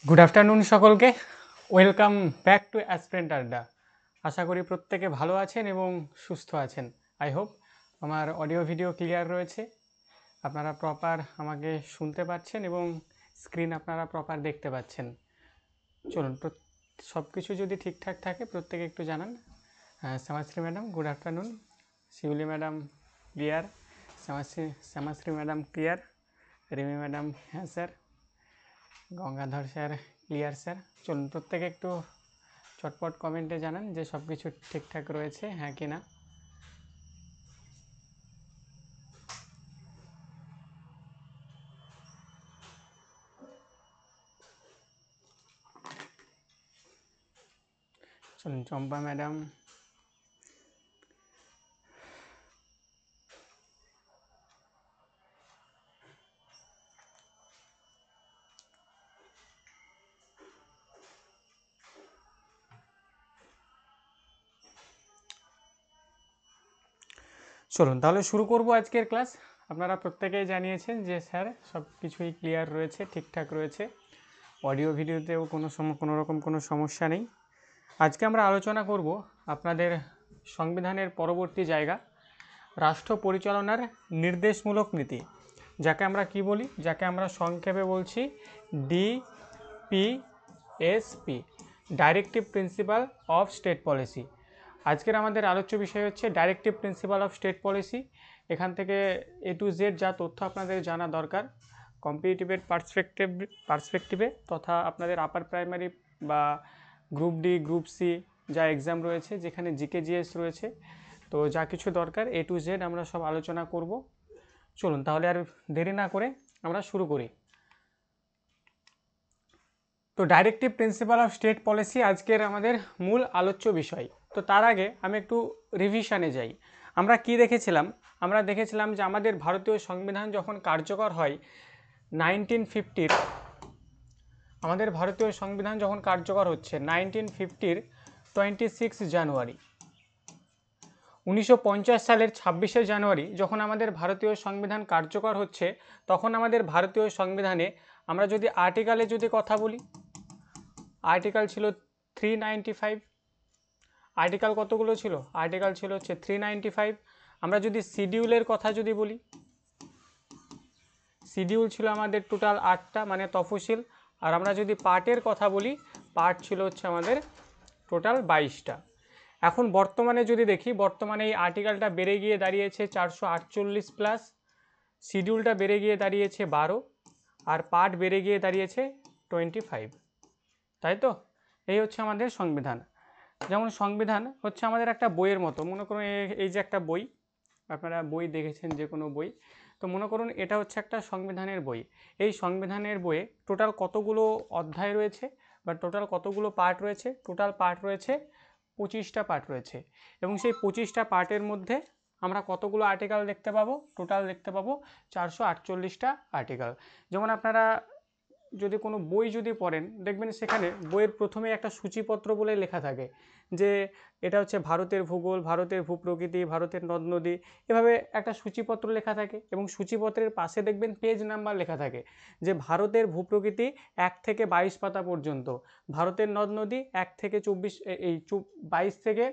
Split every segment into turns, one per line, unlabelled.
Good afternoon সকলকে, welcome back to aspirant আড্ডা। আশা করি প্রত্যেকে ভালো আছেন এবং সুস্থ আছেন। আই হোপ আমার অডিও ভিডিও ক্লিয়ার রয়েছে, আপনারা প্রপার আমাকে শুনতে পাচ্ছেন এবং স্ক্রিন আপনারা প্রপার দেখতে পাচ্ছেন। চলুন, সব কিছু যদি ঠিকঠাক থাকে প্রত্যেকে একটু জানান। Shyamashree madam good afternoon, Shiuli madam clear, Shyamashree madam clear, Rimi madam হ্যাঁ sir, Gangadhar sir clear sir. চলুন প্রত্যেকে একটু চটপট কমেন্টে জানান যে সব কিছু ঠিকঠাক রয়েছে হ্যাঁ কি না। চলুন চম্পা ম্যাডাম, চলুন তাহলে শুরু করব আজকের ক্লাস। আপনারা প্রত্যেকেই জানিয়েছেন যে স্যার সব কিছুই ক্লিয়ার রয়েছে, ঠিকঠাক রয়েছে, অডিও ভিডিওতেও কোনো রকম কোনো সমস্যা নেই। আজকে আমরা আলোচনা করব আপনাদের সংবিধানের পরবর্তী জায়গা, রাষ্ট্র পরিচালনার নির্দেশমূলক নীতি, যাকে আমরা কি বলি, যাকে আমরা সংক্ষেপে বলছি DPSP, directive principle of state policy. আজকের আমাদের আলোচ্য বিষয় হচ্ছে directive principle of state policy. এখান থেকে এ টু জেড যা তথ্য আপনাদের জানা দরকার কম্পিটিটিভের পার্সপেক্টিভে তথা আপনাদের আপার প্রাইমারি বা গ্রুপ ডি গ্রুপ সি যা এক্সাম রয়েছে, যেখানে জিকে জিএস রয়েছে, তো যা কিছু দরকার এ টু জেড আমরা সব আলোচনা করব। চলুন তাহলে আর দেরি না করে আমরা শুরু করি। তো directive principle of state policy আজকের আমাদের মূল আলোচ্য বিষয়। তো তার আগে আমি একটু রিভিশনে যাই। আমরা কি দেখেছিলাম? আমরা দেখেছিলাম যে আমাদের ভারতীয় সংবিধান যখন কার্যকর হয় 1950, আমাদের ভারতীয় সংবিধান যখন কার্যকর হচ্ছে 1950 26 জানুয়ারি, 1950 সালের 26শে জানুয়ারি যখন আমাদের ভারতীয় সংবিধান কার্যকর হচ্ছে, তখন আমাদের ভারতীয় সংবিধানে আমরা যদি আর্টিকেলে যদি কথা বলি, আর্টিকেল ছিল 395। আর্টিকেল কতগুলো ছিল? আর্টিকেল ছিল হচ্ছে 395। আমরা যদি শিডিউলের কথা যদি বলি, শিডিউল ছিল আমাদের টোটাল 8টা, মানে তফসিল। আর আমরা যদি পার্টের কথা বলি, পার্ট ছিল হচ্ছে আমাদের টোটাল 22টা। এখন বর্তমানে যদি দেখি, বর্তমানে এই আর্টিকেলটা বেড়ে গিয়ে দাঁড়িয়েছে 448 প্লাস, শিডিউলটা বেড়ে গিয়ে দাঁড়িয়েছে 12, আর পার্ট বেড়ে গিয়ে দাঁড়িয়েছে 25, তাই তো? এই হচ্ছে আমাদের সংবিধান। যেমন সংবিধান হচ্ছে আমাদের একটা বইয়ের মতো, মনে করুন এই যে একটা বই, আপনারা বই দেখেছেন যে কোনো বই, তো মনে করুন এটা হচ্ছে একটা সংবিধানের বই। এই সংবিধানের বইয়ে টোটাল কতগুলো অধ্যায় রয়েছে বা টোটাল কতগুলো পার্ট রয়েছে? টোটাল পার্ট রয়েছে 25টা পার্ট রয়েছে, এবং সেই 25টা পার্টের মধ্যে আমরা কতগুলো আর্টিকেল দেখতে পাবো? টোটাল দেখতে পাবো 448টা আর্টিকেল। যেমন আপনারা যদি কোনো বই যদি পড়েন, দেখবেন সেখানে বইয়ের প্রথমে একটা সূচিপত্র বলে লেখা থাকে যে এটা হচ্ছে ভারতের ভূগোল, ভারতের ভূপ্রকৃতি, ভারতের নদ নদী, এভাবে একটা সূচিপত্র লেখা থাকে। এবং সূচিপত্রের পাশে দেখবেন পেজ নাম্বার লেখা থাকে যে ভারতের ভূপ্রকৃতি 1 থেকে 22 পাতা পর্যন্ত, ভারতের নদ নদী 1 থেকে 22 থেকে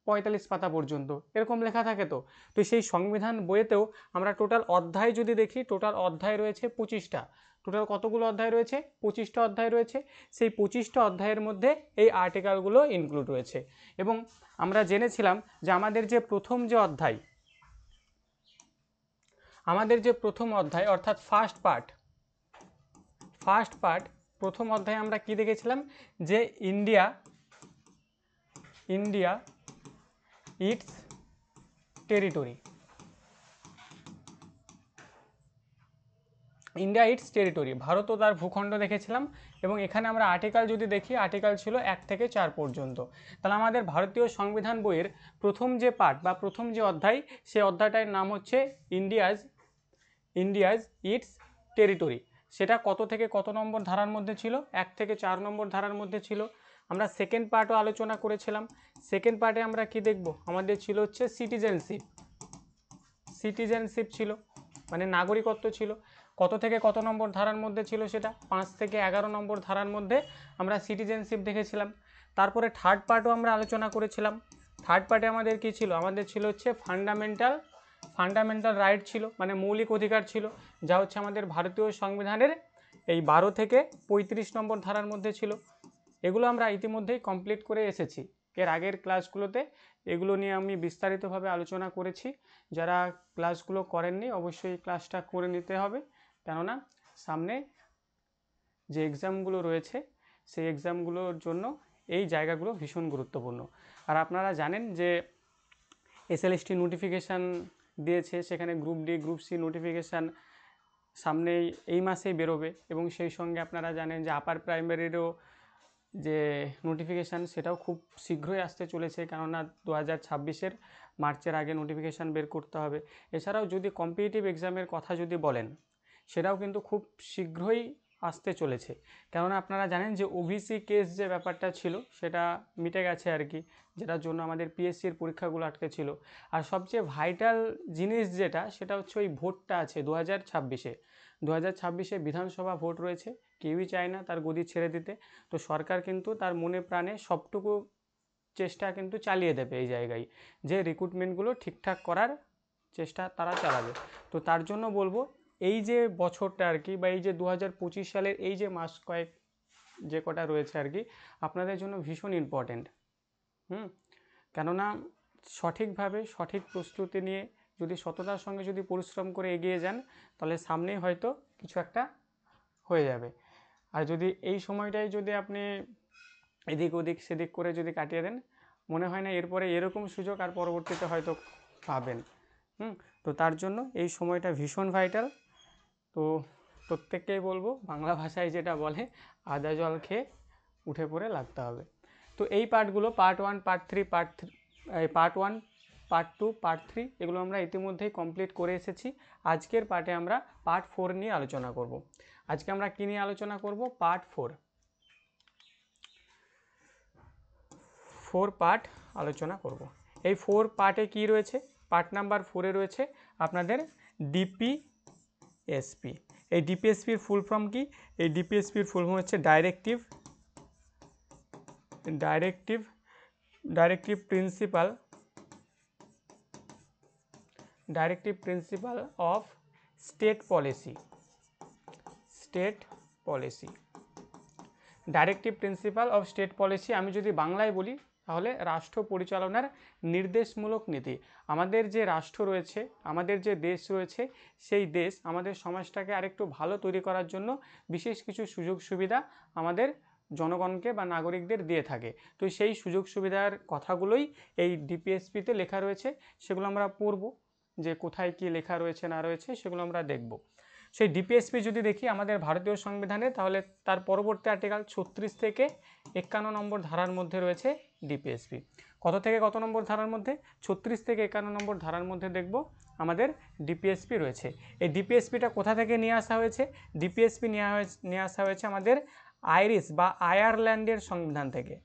45 পাতা পর্যন্ত, এরকম লেখা থাকে। তো তো সেই সংবিধান বইয়েতেও আমরা টোটাল অধ্যায় যদি দেখি, টোটাল অধ্যায় রয়েছে 25টা। টোটাল কতগুলো অধ্যায় রয়েছে? 25টা অধ্যায় রয়েছে। সেই 25টা অধ্যায়ের মধ্যে এই আর্টিকেলগুলো ইনক্লুড রয়েছে। এবং আমরা জেনেছিলাম যে আমাদের যে প্রথম যে অধ্যায়, অর্থাৎ ফার্স্ট পার্ট, প্রথম অধ্যায়ে আমরা কি দেখেছিলাম? যে India its territory, India its territory, Bharat ও তার ভূখণ্ড দেখেছিলাম। এবং এখানে আমরা আর্টিকেল যদি দেখি, আর্টিকেল ছিল 1 থেকে 4 পর্যন্ত। তাহলে আমাদের ভারতীয় সংবিধান বইয়ের প্রথম যে পার্ট বা প্রথম যে অধ্যায়, সেই অধ্যায়টার নাম হচ্ছে ইন্ডিয়াজ ইটস টেরিটরি। সেটা কত থেকে কত নম্বর ধারার মধ্যে ছিল? 1 থেকে 4 নম্বর ধারার মধ্যে ছিল। আমরা সেকেন্ড পার্টও আলোচনা করেছিলাম। সেকেন্ড পার্টে আমরা কি দেখব? আমাদের ছিল হচ্ছে সিটিজেনশিপ ছিল, মানে নাগরিকত্ব ছিল। কত থেকে কত নম্বর ধারার মধ্যে ছিল সেটা 5 থেকে 11 নম্বর ধারার মধ্যে আমরা সিটিজেনশিপ দেখেছিলাম। তারপরে থার্ড পার্টও আমরা আলোচনা করেছিলাম। থার্ড পার্টে আমাদের কি ছিল, আমাদের ছিল হচ্ছে ফান্ডামেন্টাল রাইট ছিল, মানে মৌলিক অধিকার ছিল, যা হচ্ছে আমাদের ভারতীয় সংবিধানের এই 12 থেকে 35 নম্বর ধারার মধ্যে ছিল। এগুলো আমরা ইতিমধ্যেই কমপ্লিট করে এসেছি। এর আগের ক্লাসগুলোতে এগুলো নিয়ে আমি বিস্তারিতভাবে আলোচনা করেছি। যারা ক্লাসগুলো করেননি অবশ্যই ক্লাসটা করে নিতে হবে, কেননা সামনে যে এক্সামগুলো রয়েছে সেই এক্সামগুলোর জন্য এই জায়গাগুলো ভীষণ গুরুত্বপূর্ণ। আর আপনারা জানেন যে এসএলএসটি নোটিফিকেশান দিয়েছে, সেখানে group D group C notification সামনেই এই মাসেই বেরোবে, এবং সেই সঙ্গে আপনারা জানেন যে আপার প্রাইমারিরও যে নোটিফিকেশান সেটাও খুব শীঘ্রই আসতে চলেছে, কেননা 2026-এর মার্চের আগে নোটিফিকেশান বের করতে হবে। এছাড়াও যদি কম্পিটিটিভ এক্সামের কথা যদি বলেন, সেটাও কিন্তু খুব শীঘ্রই আসতে চলেছে, কেননা আপনারা জানেন যে ওবিসি কেস যে ব্যাপারটা ছিল সেটা মিটে গেছে আর কি, যেটার জন্য আমাদের পিএসসির পরীক্ষাগুলো আটকে ছিল। আর সবচেয়ে ভাইটাল জিনিস যেটা, সেটা হচ্ছে ওই ভোটটা আছে 2026-এ বিধানসভা ভোট রয়েছে। কেউই চায় না তার গদি ছেড়ে দিতে, তো সরকার কিন্তু তার মনে প্রাণে সবটুকু চেষ্টা কিন্তু চালিয়ে দেবে এই জায়গায়, যে রিক্রুটমেন্টগুলো ঠিকঠাক করার চেষ্টা তারা চালাবে। তো তার জন্য বলবো, এই যে বছরটা আর কি, বা এই যে 2025 সালের এই যে মাস কয়েক যে কটা রয়েছে আর কি, আপনাদের জন্য ভীষণ ইম্পর্ট্যান্ট। কেননা সঠিকভাবে সঠিক প্রস্তুতি নিয়ে যদি সততার সঙ্গে যদি পরিশ্রম করে এগিয়ে যান, তাহলে সামনেই হয়তো কিছু একটা হয়ে যাবে। আর যদি এই সময়টাই যদি আপনি এদিক ওদিক সেদিক করে যদি কাটিয়ে দেন, মনে হয় না এরপরে এরকম সুযোগ আর পরবর্তীতে হয়তো পাবেন। তো তার জন্য এই সময়টা ভীষণ ভাইটাল। তো প্রত্যেককেই বলবো, বাংলা ভাষায় যেটা বলে, আদা জল খেয়ে উঠে পড়ে লাগতে হবে। তো এই পার্টগুলো part 1, part 3, part 1, part 2, part 3 এগুলো আমরা ইতিমধ্যেই কমপ্লিট করে এসেছি। আজকের পার্টে আমরা পার্ট 4 নিয়ে আলোচনা করব। আজকে আমরা কী নিয়ে আলোচনা করব? পার্ট 4 পার্ট আলোচনা করব। এই 4 পার্টে কি রয়েছে? পার্ট নাম্বার 4-এ রয়েছে আপনাদের ডিপিএসপি। এই ডিপিএসপির ফুল ফর্ম কি? এই ডিপিএসপির ফুল ফর্ম হচ্ছে directive principle of state policy. Directive principle of state policy আমি যদি বাংলায় বলি, তাহলে রাষ্ট্র পরিচালনার নির্দেশমূলক নীতি। আমাদের যে রাষ্ট্র রয়েছে, আমাদের যে দেশ রয়েছে, সেই দেশ আমাদের সমাজটাকে আরেকটু ভালো তৈরি করার জন্য বিশেষ কিছু সুযোগ সুবিধা আমাদের জনগণকে বা নাগরিকদের দিয়ে থাকে। তো সেই সুযোগ সুবিধার কথাগুলোই এই ডিপিএসপিতে লেখা রয়েছে, সেগুলো আমরা পড়ব, যে কোথায় কি লেখা রয়েছে না রয়েছে সেগুলো আমরা দেখব। সেই ডিপিএসপি যদি দেখি আমাদের ভারতীয় সংবিধানে, তাহলে তার পরবর্তী আর্টিকেল 36 থেকে 51 নম্বর ধারার মধ্যে রয়েছে ডিপিএসপি। কত থেকে কত নম্বর ধারার মধ্যে? 36 থেকে 51 নম্বর ধারার মধ্যে দেখব আমাদের ডিপিএসপি রয়েছে। এই ডিপিএসপিটা কোথা থেকে নিয়ে আসা হয়েছে? ডিপিএসপি নিয়ে আসা হয়েছে আমাদের আইরিশ বা আয়ারল্যান্ডের সংবিধান থেকে।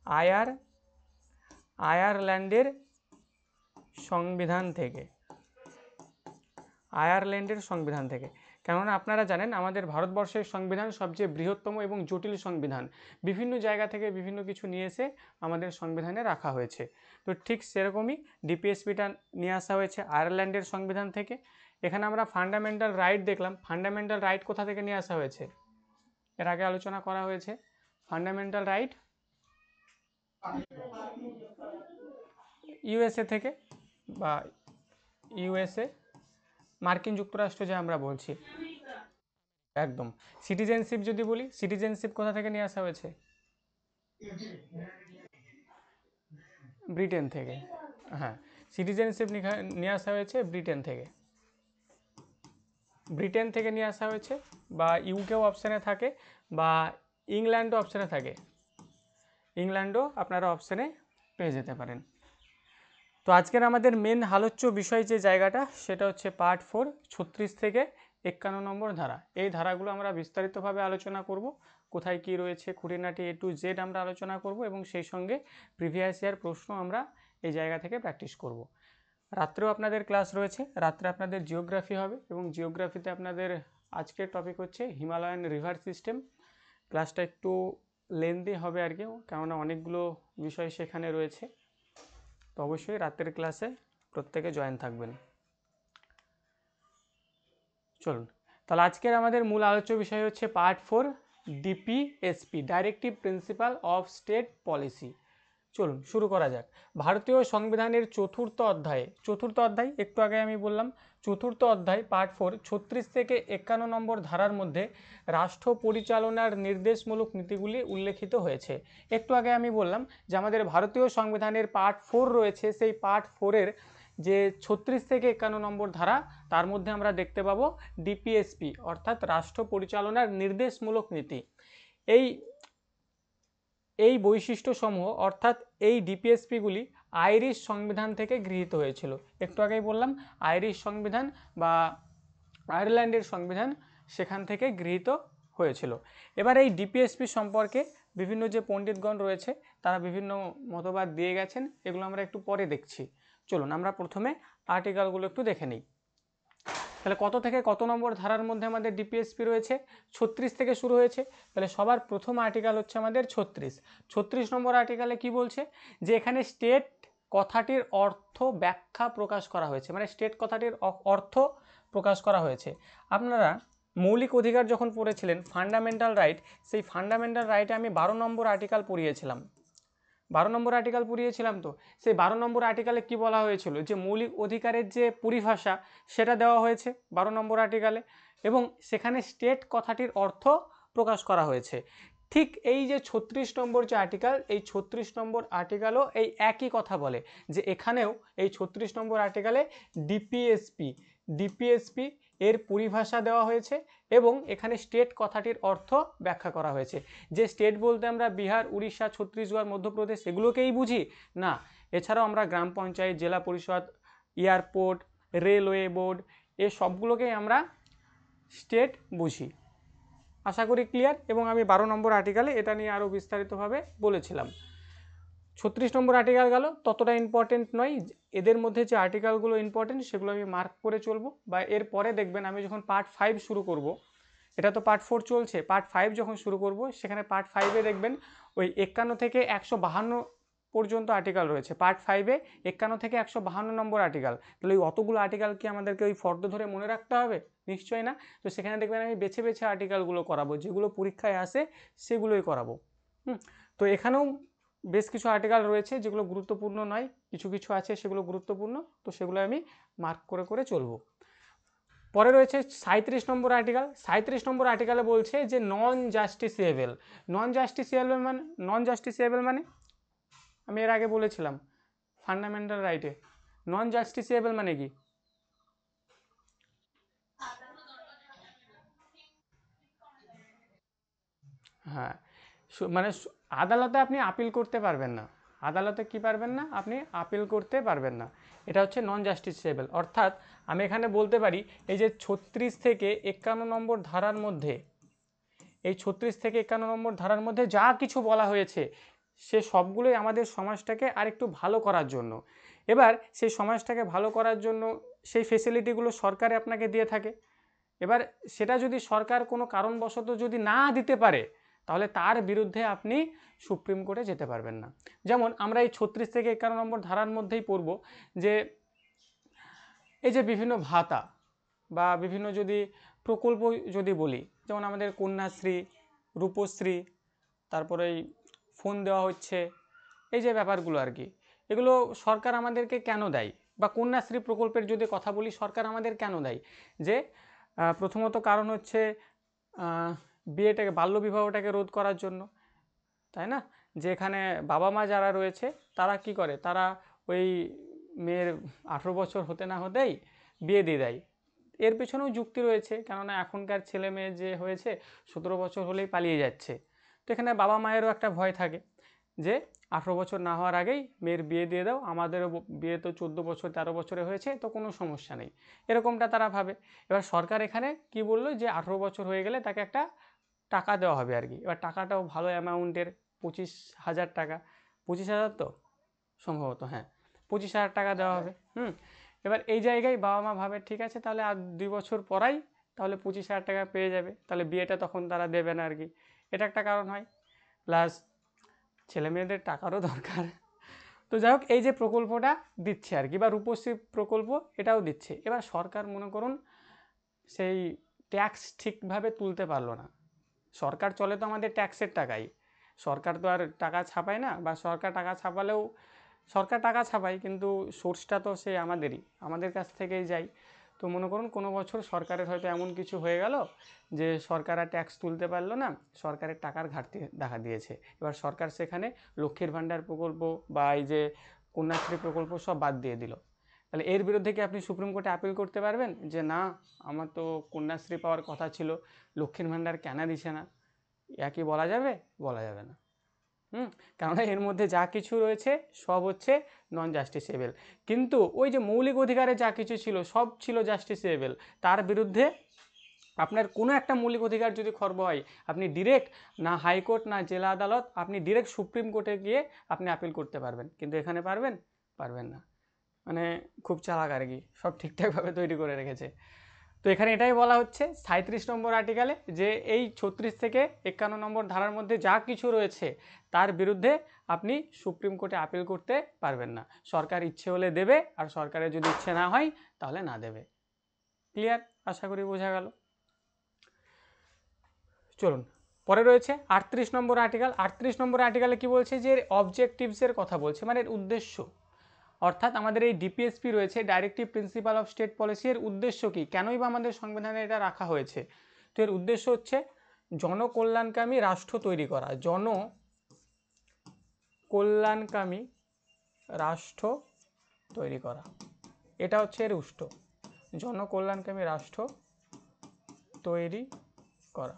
আয়ারল্যান্ডের সংবিধান থেকে। কেননা আপনারা জানেন আমাদের ভারতবর্ষের সংবিধান সবচেয়ে বৃহত্তম এবং জটিল সংবিধান। বিভিন্ন জায়গা থেকে বিভিন্ন কিছু নিয়ে এসে আমাদের সংবিধানে রাখা হয়েছে। তো ঠিক সেরকমই ডিপিএসপিটা নিয়ে আসা হয়েছে আয়ারল্যান্ডের সংবিধান থেকে। এখানে আমরা ফান্ডামেন্টাল রাইট দেখলাম। ফান্ডামেন্টাল রাইট কোথা থেকে নিয়ে আসা হয়েছে? এর আগে আলোচনা করা হয়েছে। ফান্ডামেন্টাল রাইট ইউএসএ থেকে, বা ইউএসএ মার্কিন যুক্তরাষ্ট্র যে আমরা বলছি, একদম। সিটিজেনশিপ যদি বলি, সিটিজেনশিপ কোথা থেকে নিয়ে আসা হয়েছে? ব্রিটেন থেকে। হ্যাঁ, সিটিজেনশিপ নিয়ে আসা হয়েছে ব্রিটেন থেকে নিয়ে আসা হয়েছে, বা ইউকেও অপশানে থাকে, বা ইংল্যান্ডও অপশানে থাকে। ইংল্যান্ডও আপনারা অপশানে পেয়ে যেতে পারেন। তো আজকের আমাদের মেন আলোচ্য বিষয় যে জায়গাটা, সেটা হচ্ছে পার্ট 4, 36 থেকে 51 নম্বর ধারা। এই ধারাগুলো আমরা বিস্তারিতভাবে আলোচনা করব, কোথায় কি রয়েছে খুঁটিনাটি A to Z আমরা আলোচনা করব, এবং সেই সঙ্গে প্রিভিয়াস ইয়ার প্রশ্ন আমরা এই জায়গা থেকে প্র্যাকটিস করব। রাত্রেও আপনাদের ক্লাস রয়েছে, রাত্রে আপনাদের জিওগ্রাফি হবে, এবং জিওগ্রাফিতে আপনাদের আজকের টপিক হচ্ছে হিমালয়ান রিভার সিস্টেম। ক্লাসটা একটু লেন্দি হবে আর কি, কেননা অনেকগুলো বিষয় সেখানে রয়েছে। তো অবশ্যই রাতের ক্লাসে প্রত্যেকে জয়েন থাকবেন। চলুন তাহলে আজকের আমাদের মূল আলোচ্য বিষয় হচ্ছে part 4, DPSP, directive principle of state policy. চলুন শুরু করা যাক। ভারতীয় সংবিধানের চতুর্থ অধ্যায় একটু আগে আমি বললাম, চতুর্থ অধ্যায় পার্ট 4 36 থেকে 51 নম্বর ধারার মধ্যে রাষ্ট্র পরিচালনার নির্দেশমূলক নীতিগুলি উল্লেখিত হয়েছে। একটু আগে আমি বললাম যে আমাদের ভারতীয় সংবিধানের পার্ট 4 রয়েছে, সেই পার্ট 4-এর যে 36 থেকে 51 নম্বর ধারা, তার মধ্যে আমরা দেখতে পাবো ডিপিএসপি অর্থাৎ রাষ্ট্র পরিচালনার নির্দেশমূলক নীতি। এই বৈশিষ্ট্যসমূহ অর্থাৎ এই ডিপিএসপিগুলি আইরিশ সংবিধান থেকে গৃহীত হয়েছিল। একটু আগেই বললাম আইরিশ সংবিধান বা আয়ারল্যান্ডের সংবিধান সেখান থেকে গৃহীত হয়েছিল। এবার এই ডিপিএসপি সম্পর্কে বিভিন্ন যে পণ্ডিতগণ রয়েছে তারা বিভিন্ন মতবাদ দিয়ে গেছেন, এগুলো আমরা একটু পরে দেখছি। চলুন আমরা প্রথমে আর্টিকেলগুলো একটু দেখে নিই। তাহলে কত থেকে কত নম্বর ধারার মধ্যে আমাদের ডিপিএসপি রয়েছে? 36 থেকে শুরু হয়েছে। তাহলে সবার প্রথম আর্টিকেল হচ্ছে আমাদের 36 নম্বর আর্টিকেলে কি বলছে, যে এখানে স্টেট কথাটির অর্থ ব্যাখ্যা প্রকাশ করা হয়েছে, মানে স্টেট কথাটির অর্থ প্রকাশ করা হয়েছে। আপনারা মৌলিক অধিকার যখন পড়েছিলেন ফান্ডামেন্টাল রাইট, সেই ফান্ডামেন্টাল রাইটে আমি 12 নম্বর আর্টিকেল পড়িয়েছিলাম। 12 নম্বর আর্টিকেল পড়িয়েছিলাম। তো সেই 12 নম্বর আর্টিকেলে কি বলা হয়েছিল, যে মৌলিক অধিকারের যে পরিভাষা সেটা দেওয়া হয়েছে 12 নম্বর আর্টিকেলে, এবং সেখানে স্টেট কথাটির অর্থ প্রকাশ করা হয়েছে। ঠিক এই যে 36 নম্বর যে আর্টিকেল, এই 36 নম্বর আর্টিকেলও এই একই কথা বলে, যে এখানেও এই 36 নম্বর আর্টিকেলে ডিপিএসপি এর পরিভাষা দেওয়া হয়েছে এবং এখানে স্টেট কথাটির অর্থ ব্যাখ্যা করা হয়েছে। যে স্টেট বলতে আমরা বিহার, উড়িষ্যা, ছত্তিশগড়, মধ্যপ্রদেশ এগুলোকেই বুঝি না, এছাড়াও আমরা গ্রাম পঞ্চায়েত, জেলা পরিষদ, এয়ারপোর্ট, রেলওয়ে বোর্ড, এ সবগুলোকেই আমরা স্টেট বুঝি। আশা করি ক্লিয়ার। এবং আমি 12 নম্বর আর্টিকেলে এটা নিয়ে আরও বিস্তারিতভাবে বলেছিলাম। 36 নম্বর আর্টিকেল গেল, ততটা ইম্পর্টেন্ট নয়। এদের মধ্যে যে আর্টিকেলগুলো ইম্পর্টেন্ট সেগুলো আমি মার্ক করে চলবো, বা এরপরে দেখবেন আমি যখন পার্ট 5 শুরু করব, এটা তো পার্ট 4 চলছে, পার্ট 5 যখন শুরু করব সেখানে পার্ট 5-এ দেখবেন ওই 51 থেকে 152 পর্যন্ত আর্টিকেল রয়েছে। পার্ট 5-এ 51 থেকে 152 নম্বর আর্টিকেল। তাহলে ওই অতগুলো আর্টিকেল কি আমাদেরকে ওই ফর্দ ধরে মনে রাখতে হবে? নিশ্চয়ই না। তো সেখানে দেখবেন আমি বেছে বেছে আর্টিকেলগুলো করাবো, যেগুলো পরীক্ষায় আসে সেগুলোই করাবো। তো এখানেও বেশ কিছু আর্টিকেল রয়েছে যেগুলো গুরুত্বপূর্ণ নয়, কিছু কিছু আছে সেগুলো গুরুত্বপূর্ণ, তো সেগুলো আমি মার্ক করে করে চলবো। পরে রয়েছে 37 নম্বর আর্টিকেল। 37 নম্বর আর্টিকেলে বলছে যে নন জাস্টিসিয়েবল মানে আমি এর আগে বলেছিলাম ফান্ডামেন্টাল রাইটে নন জাস্টিসিয়েবল মানে কি? হ্যাঁ, মানে আদালতে আপনি আপিল করতে পারবেন না। আদালতে কি পারবেন না? আপনি আপিল করতে পারবেন না। এটা হচ্ছে নন জাস্টিসিয়েবল। অর্থাৎ আমি এখানে বলতে পারি এই যে 36 থেকে 51 নম্বর ধারার মধ্যে, এই 36 থেকে 51 নম্বর ধারার মধ্যে যা কিছু বলা হয়েছে সে সবগুলোই আমাদের সমাজটাকে আরেকটু ভালো করার জন্য। এবার সেই সমাজটাকে ভালো করার জন্য সেই ফেসিলিটিগুলো সরকারে আপনাকে দিয়ে থাকে। এবার সেটা যদি সরকার কোনো কারণবশত যদি না দিতে পারে, তাহলে তার বিরুদ্ধে আপনি সুপ্রিম কোর্টে যেতে পারবেন না। যেমন আমরা এই 36 থেকে 51 নম্বর ধারার মধ্যেই পড়ব যে এই যে বিভিন্ন ভাতা বা বিভিন্ন যদি প্রকল্প যদি বলি, যেমন আমাদের কন্যাশ্রী, রূপশ্রী, তারপরে এই ফোন দেওয়া হচ্ছে, এই যে ব্যাপারগুলো আর কি, এগুলো সরকার আমাদেরকে কেন দেয়? বা কন্যাশ্রী প্রকল্পের যদি কথা বলি, সরকার আমাদের কেন দেয়? যে প্রথমত কারণ হচ্ছে বিয়েটাকে, বাল্যবিবাহটাকে রোধ করার জন্য, তাই না? যে এখানে বাবা মা যারা রয়েছে তারা কি করে, তারা ওই মেয়ের 18 বছর হতে না হতেই বিয়ে দিয়ে দেয়। এর পেছনেও যুক্তি রয়েছে, কেননা এখনকার ছেলে মেয়ে যে হয়েছে 17 বছর হলেই পালিয়ে যাচ্ছে। তো এখানে বাবা মায়েরও একটা ভয় থাকে যে 18 বছর না হওয়ার আগেই মেয়ের বিয়ে দিয়ে দাও, আমাদেরও বিয়ে তো 14 বছর 13 বছরে হয়েছে, তো কোনো সমস্যা নেই, এরকমটা তারা ভাবে। এবার সরকার এখানে কি বললো, যে 18 বছর হয়ে গেলে তাকে একটা টাকা দেওয়া হবে আর কি। এবার টাকাটাও ভালো অ্যামাউন্টের, 25,000 টাকা, 25,000 তো সম্ভবত, হ্যাঁ 25,000 টাকা দেওয়া হবে। এবার এই জায়গায় বাবা মা ভাবে ঠিক আছে, তাহলে আর 2 বছর পরাই তাহলে 25,000 টাকা পেয়ে যাবে, তাহলে বিয়েটা তখন তারা দেবে না আর কি, এটা একটা কারণ হয়। প্লাস ছেলে মেয়েদের টাকারও দরকার। তো যাই হোক, এই যে প্রকল্পটা দিচ্ছে আর কি, বা রূপশ্রী প্রকল্প এটাও দিচ্ছে। এবার সরকার মনে করুন সেই ট্যাক্স ঠিকভাবে তুলতে পারলো না। সরকার চলে তো আমাদের ট্যাক্সের টাকায়, সরকার তো আর টাকা ছাপায় না, বা সরকার টাকা ছাপালেও সরকার টাকা ছাপায় কিন্তু সোর্সটা তো সে আমাদেরই, আমাদের কাছ থেকেই যায়। তো মনে করুন কোনো বছর সরকারের হয়তো এমন কিছু হয়ে গেল যে সরকার আর ট্যাক্স তুলতে পারলো না, সরকারের টাকার ঘাটতি দেখা দিয়েছে। এবার সরকার সেখানে লক্ষ্মীর ভাণ্ডার প্রকল্প বা এই যে কন্যাশ্রী প্রকল্প সব বাদ দিয়ে দিল। তাহলে এর বিরুদ্ধে কি আপনি সুপ্রিম কোর্টে আপিল করতে পারবেন যে না, আমার তো কন্যাশ্রী পাওয়ার কথা ছিল, লক্ষ্মীর ভাণ্ডার কেন দিছে না? কি বলা যাবে? বলা যাবে না। কেননা এর মধ্যে যা কিছু রয়েছে সব হচ্ছে নন জাস্টিসেবল। কিন্তু ওই যে মৌলিক অধিকারে যা কিছু ছিল সব ছিল জাস্টিসেবল। তার বিরুদ্ধে আপনার কোনো একটা মৌলিক অধিকার যদি খর্ব হয়, আপনি ডিরেক্ট না হাইকোর্ট না জেলা আদালত, আপনি ডিরেক্ট সুপ্রিম কোর্টে গিয়ে আপনি আপিল করতে পারবেন। কিন্তু এখানে পারবেন? পারবেন না। মানে খুব চালাক আর কি, সব ঠিকঠাকভাবে তৈরি করে রেখেছে। তো এখানে এটাই বলা হচ্ছে 37 নম্বর আর্টিকেলে যে এই 36 থেকে 51 নম্বর ধারার মধ্যে যা কিছু রয়েছে তার বিরুদ্ধে আপনি সুপ্রিম কোর্টে আপিল করতে পারবেন না। সরকার ইচ্ছে হলে দেবে, আর সরকারের যদি ইচ্ছে না হয় তাহলে না দেবে। ক্লিয়ার? আশা করি বোঝা গেল। চলুন, পরে রয়েছে 38 নম্বর আর্টিকেল। 38 নম্বর আর্টিকেলে কি বলছে যে অবজেক্টিভসের কথা বলছে, মানে এর উদ্দেশ্য। অর্থাৎ আমাদের এই ডিপিএসপি রয়েছে, directive principle of state policy, এর উদ্দেশ্য কী, কেনই বা আমাদের সংবিধানে এটা রাখা হয়েছে? তো এর উদ্দেশ্য হচ্ছে জনকল্যাণকামী রাষ্ট্র তৈরি করা, জনকল্যাণকামী রাষ্ট্র তৈরি করা, এটা হচ্ছে এর উদ্দেশ্য, জনকল্যাণকামী রাষ্ট্র তৈরি করা,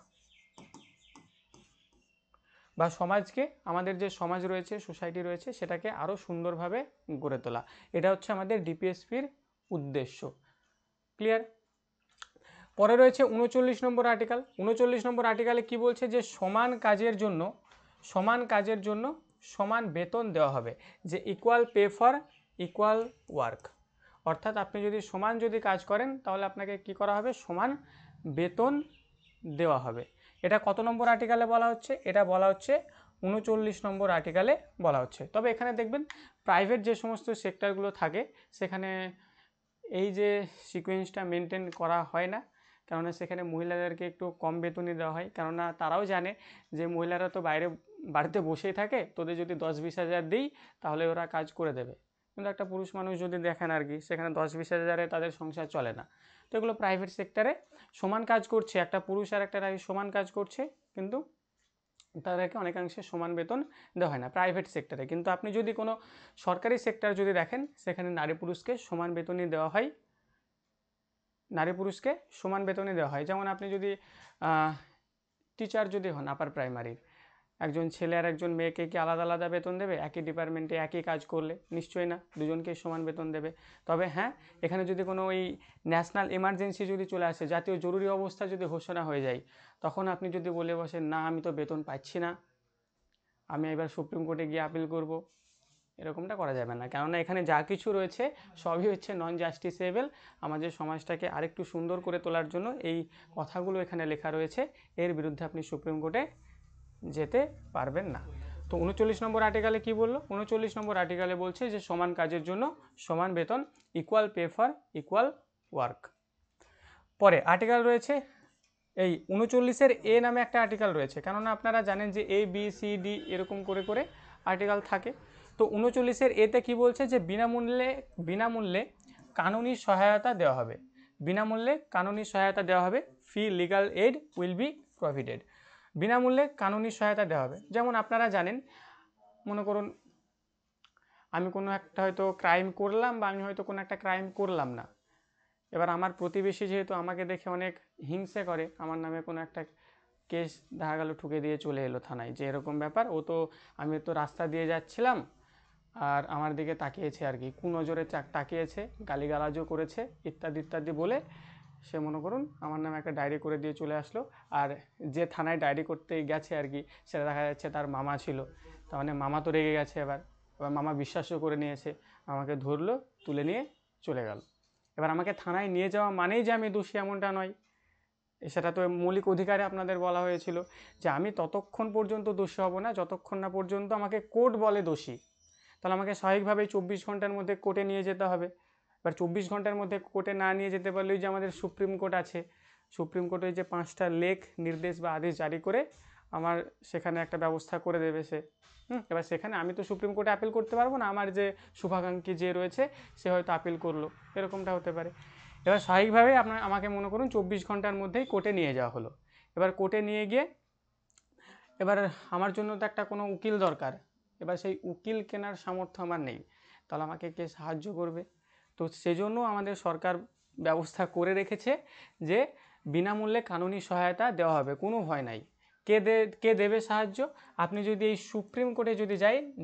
বা সমাজকে, আমাদের যে সমাজ রয়েছে, সোসাইটি রয়েছে, সেটাকে আরও সুন্দরভাবে গড়ে তোলা। এটা হচ্ছে আমাদের ডিপিএসপির উদ্দেশ্য। ক্লিয়ার? পরে রয়েছে 39 নম্বর আর্টিকেল। 39 নম্বর আর্টিকেলে কি বলছে যে সমান কাজের জন্য সমান বেতন দেওয়া হবে, যে equal pay for equal work. অর্থাৎ আপনি যদি সমান কাজ করেন তাহলে আপনাকে কি করা হবে? সমান বেতন দেওয়া হবে। এটা কত নম্বর আর্টিকেলে বলা হচ্ছে? এটা বলা হচ্ছে 39 নম্বর আর্টিকেলে বলা হচ্ছে। তবে এখানে দেখবেন প্রাইভেট যে সমস্ত সেক্টরগুলো থাকে সেখানে এই যে সিকোয়েন্সটা মেনটেন করা হয় না, কেননা সেখানে মহিলাদেরকে একটু কম বেতনই দেওয়া হয়, কেননা তারাও জানে যে মহিলারা তো বাড়িতে বসেই থাকে, তোদের যদি 10-20 হাজার দিই তাহলে ওরা কাজ করে দেবে। কিন্তু একটা পুরুষ মানুষ যদি দেখেন আর কি, সেখানে 10-20 হাজারে তাদের সংসার চলে না। তো এগুলো প্রাইভেট সেক্টরে সমান কাজ করছে, একটা পুরুষ আর একটা নারী সমান কাজ করছে, কিন্তু তাদেরকে অনেকাংশে সমান বেতন দেওয়া হয় না প্রাইভেট সেক্টরে। কিন্তু আপনি যদি কোনো সরকারি সেক্টর যদি দেখেন, সেখানে নারী পুরুষকে সমান বেতনই দেওয়া হয়, যেমন আপনি যদি টিচার যদি হন আপার প্রাইমারির, একজন ছেলে আর একজন মেয়েকে কি আলাদা আলাদা বেতন দেবে একই ডিপার্টমেন্টে একই কাজ করলে? নিশ্চয়ই না, দুজনকেই সমান বেতন দেবে। তবে হ্যাঁ, এখানে যদি কোনো ওই ন্যাশনাল এমার্জেন্সি যদি চলে আসে, জাতীয় জরুরি অবস্থা যদি ঘোষণা হয়ে যায়, তখন আপনি যদি বলে বসেন না আমি তো বেতন পাচ্ছি না, আমি এবার সুপ্রিম কোর্টে গিয়ে আপিল করব, এরকমটা করা যাবে না। কেননা এখানে যা কিছু রয়েছে সবই হচ্ছে নন জাস্টিসেবল। আমাদের সমাজটাকে আরেকটু সুন্দর করে তোলার জন্য এই কথাগুলো এখানে লেখা রয়েছে, এর বিরুদ্ধে আপনি সুপ্রিম কোর্টে যেতে পারবেন না। তো 39 নম্বর আর্টিকেলে কি বললো? 39 নম্বর আর্টিকেলে বলছে যে সমান কাজের জন্য সমান বেতন, equal pay for equal work. পরে আর্টিকেল রয়েছে এই 39-এর এ নামে একটা আর্টিকেল রয়েছে, কেননা আপনারা জানেন যে এ বি সি ডি এরকম করে করে আর্টিকেল থাকে। তো 39-এর এতে কি বলছে যে বিনামূল্যে কানুনি সহায়তা দেওয়া হবে, বিনামূল্যে কানুনি সহায়তা দেওয়া হবে, free legal aid will be provided. বিনামূল্যে কানুনি সহায়তা দেওয়া হবে। যেমন আপনারা জানেন, মনে করুন আমি কোনো একটা হয়তো ক্রাইম করলাম, বা আমি হয়তো কোনো একটা ক্রাইম করলাম না, এবার আমার প্রতিবেশী যেহেতু আমাকে দেখে অনেক হিংসে করে, আমার নামে কোনো একটা কেস দেখা গেল ঠুকে দিয়ে চলে এলো থানায়, যে এরকম ব্যাপার, আমি তো রাস্তা দিয়ে যাচ্ছিলাম আর আমার দিকে তাকিয়েছে আর কি, কুনজরে তাকিয়েছে, গালিগালাজও করেছে ইত্যাদি ইত্যাদি বলে সে মনে করুন আমার নামে একটা ডায়েরি করে দিয়ে চলে আসলো। আর যে থানায় ডায়েরি করতে গেছে আর কি, সেটা দেখা যাচ্ছে তার মামা ছিল, তার মানে মামা তো রেগে গেছে। এবার মামা বিশ্বাসও করে নিয়েছে, আমাকে ধরলো, তুলে নিয়ে চলে গেল। এবার আমাকে থানায় নিয়ে যাওয়া মানেই যে আমি দোষী এমনটা নয়, সেটা তো মৌলিক অধিকারে আপনাদের বলা হয়েছিল যে আমি ততক্ষণ পর্যন্ত দোষী হব না যতক্ষণ না পর্যন্ত আমাকে কোর্ট বলে দোষী। তাহলে আমাকে স্বাভাবিকভাবেই 24 ঘন্টার মধ্যে কোর্টে নিয়ে যেতে হবে। এবার 24 ঘন্টার মধ্যে কোর্টে না নিয়ে যেতে পারলেই যে আমাদের সুপ্রিম কোর্ট আছে, সুপ্রিম কোর্টের যে 5টা লেখ নির্দেশ বা আদেশ জারি করে আমার সেখানে একটা ব্যবস্থা করে দেবে সে। এবার সেখানে আমি তো সুপ্রিম কোর্টে আপিল করতে পারবো না, আমার যে শুভাকাঙ্ক্ষী যে রয়েছে সে হয়তো আপিল করলো, এরকমটা হতে পারে। এবার স্বাভাবিকভাবে আমাকে মনে করুন 24 ঘন্টার মধ্যেই কোর্টে নিয়ে যাওয়া হলো। এবার কোর্টে নিয়ে গিয়ে এবার আমার জন্য তো একটা কোনো উকিল দরকার। এবার সেই উকিল কেনার সামর্থ্য আমার নেই, তাহলে আমাকে কে সাহায্য করবে? তো সেজন্য আমাদের সরকার ব্যবস্থা করে রেখেছে যে বিনামূল্যে কানুনি সহায়তা দেওয়া হবে, কোনো ভয় নাই। কে দেবে সাহায্য? আপনি যদি এই সুপ্রিম কোর্টে যদি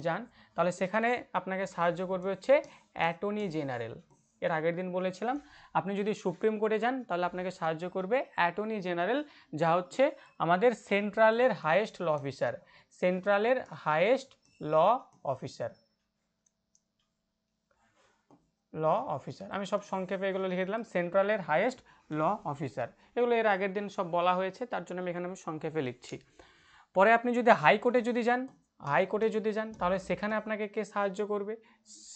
যান তাহলে সেখানে আপনাকে সাহায্য করবে হচ্ছে অ্যাটর্নি জেনারেল। এর আগের দিন বলেছিলাম আপনি যদি সুপ্রিম কোর্টে যান তাহলে আপনাকে সাহায্য করবে অ্যাটর্নি জেনারেল, যা হচ্ছে আমাদের সেন্ট্রালের হাইয়েস্ট ল অফিসার। সেন্ট্রালের highest law officer, law officer, আমি সব সংক্ষেপে এগুলো লিখে দিলাম, সেন্ট্রালের হাইয়েস্ট ল অফিসার। এগুলো এর আগের দিন সব বলা হয়েছে, তার জন্য আমি এখানে সংক্ষেপে লিখছি। পরে আপনি যদি হাইকোর্টে যদি যান তাহলে সেখানে আপনাকে কে সাহায্য করবে?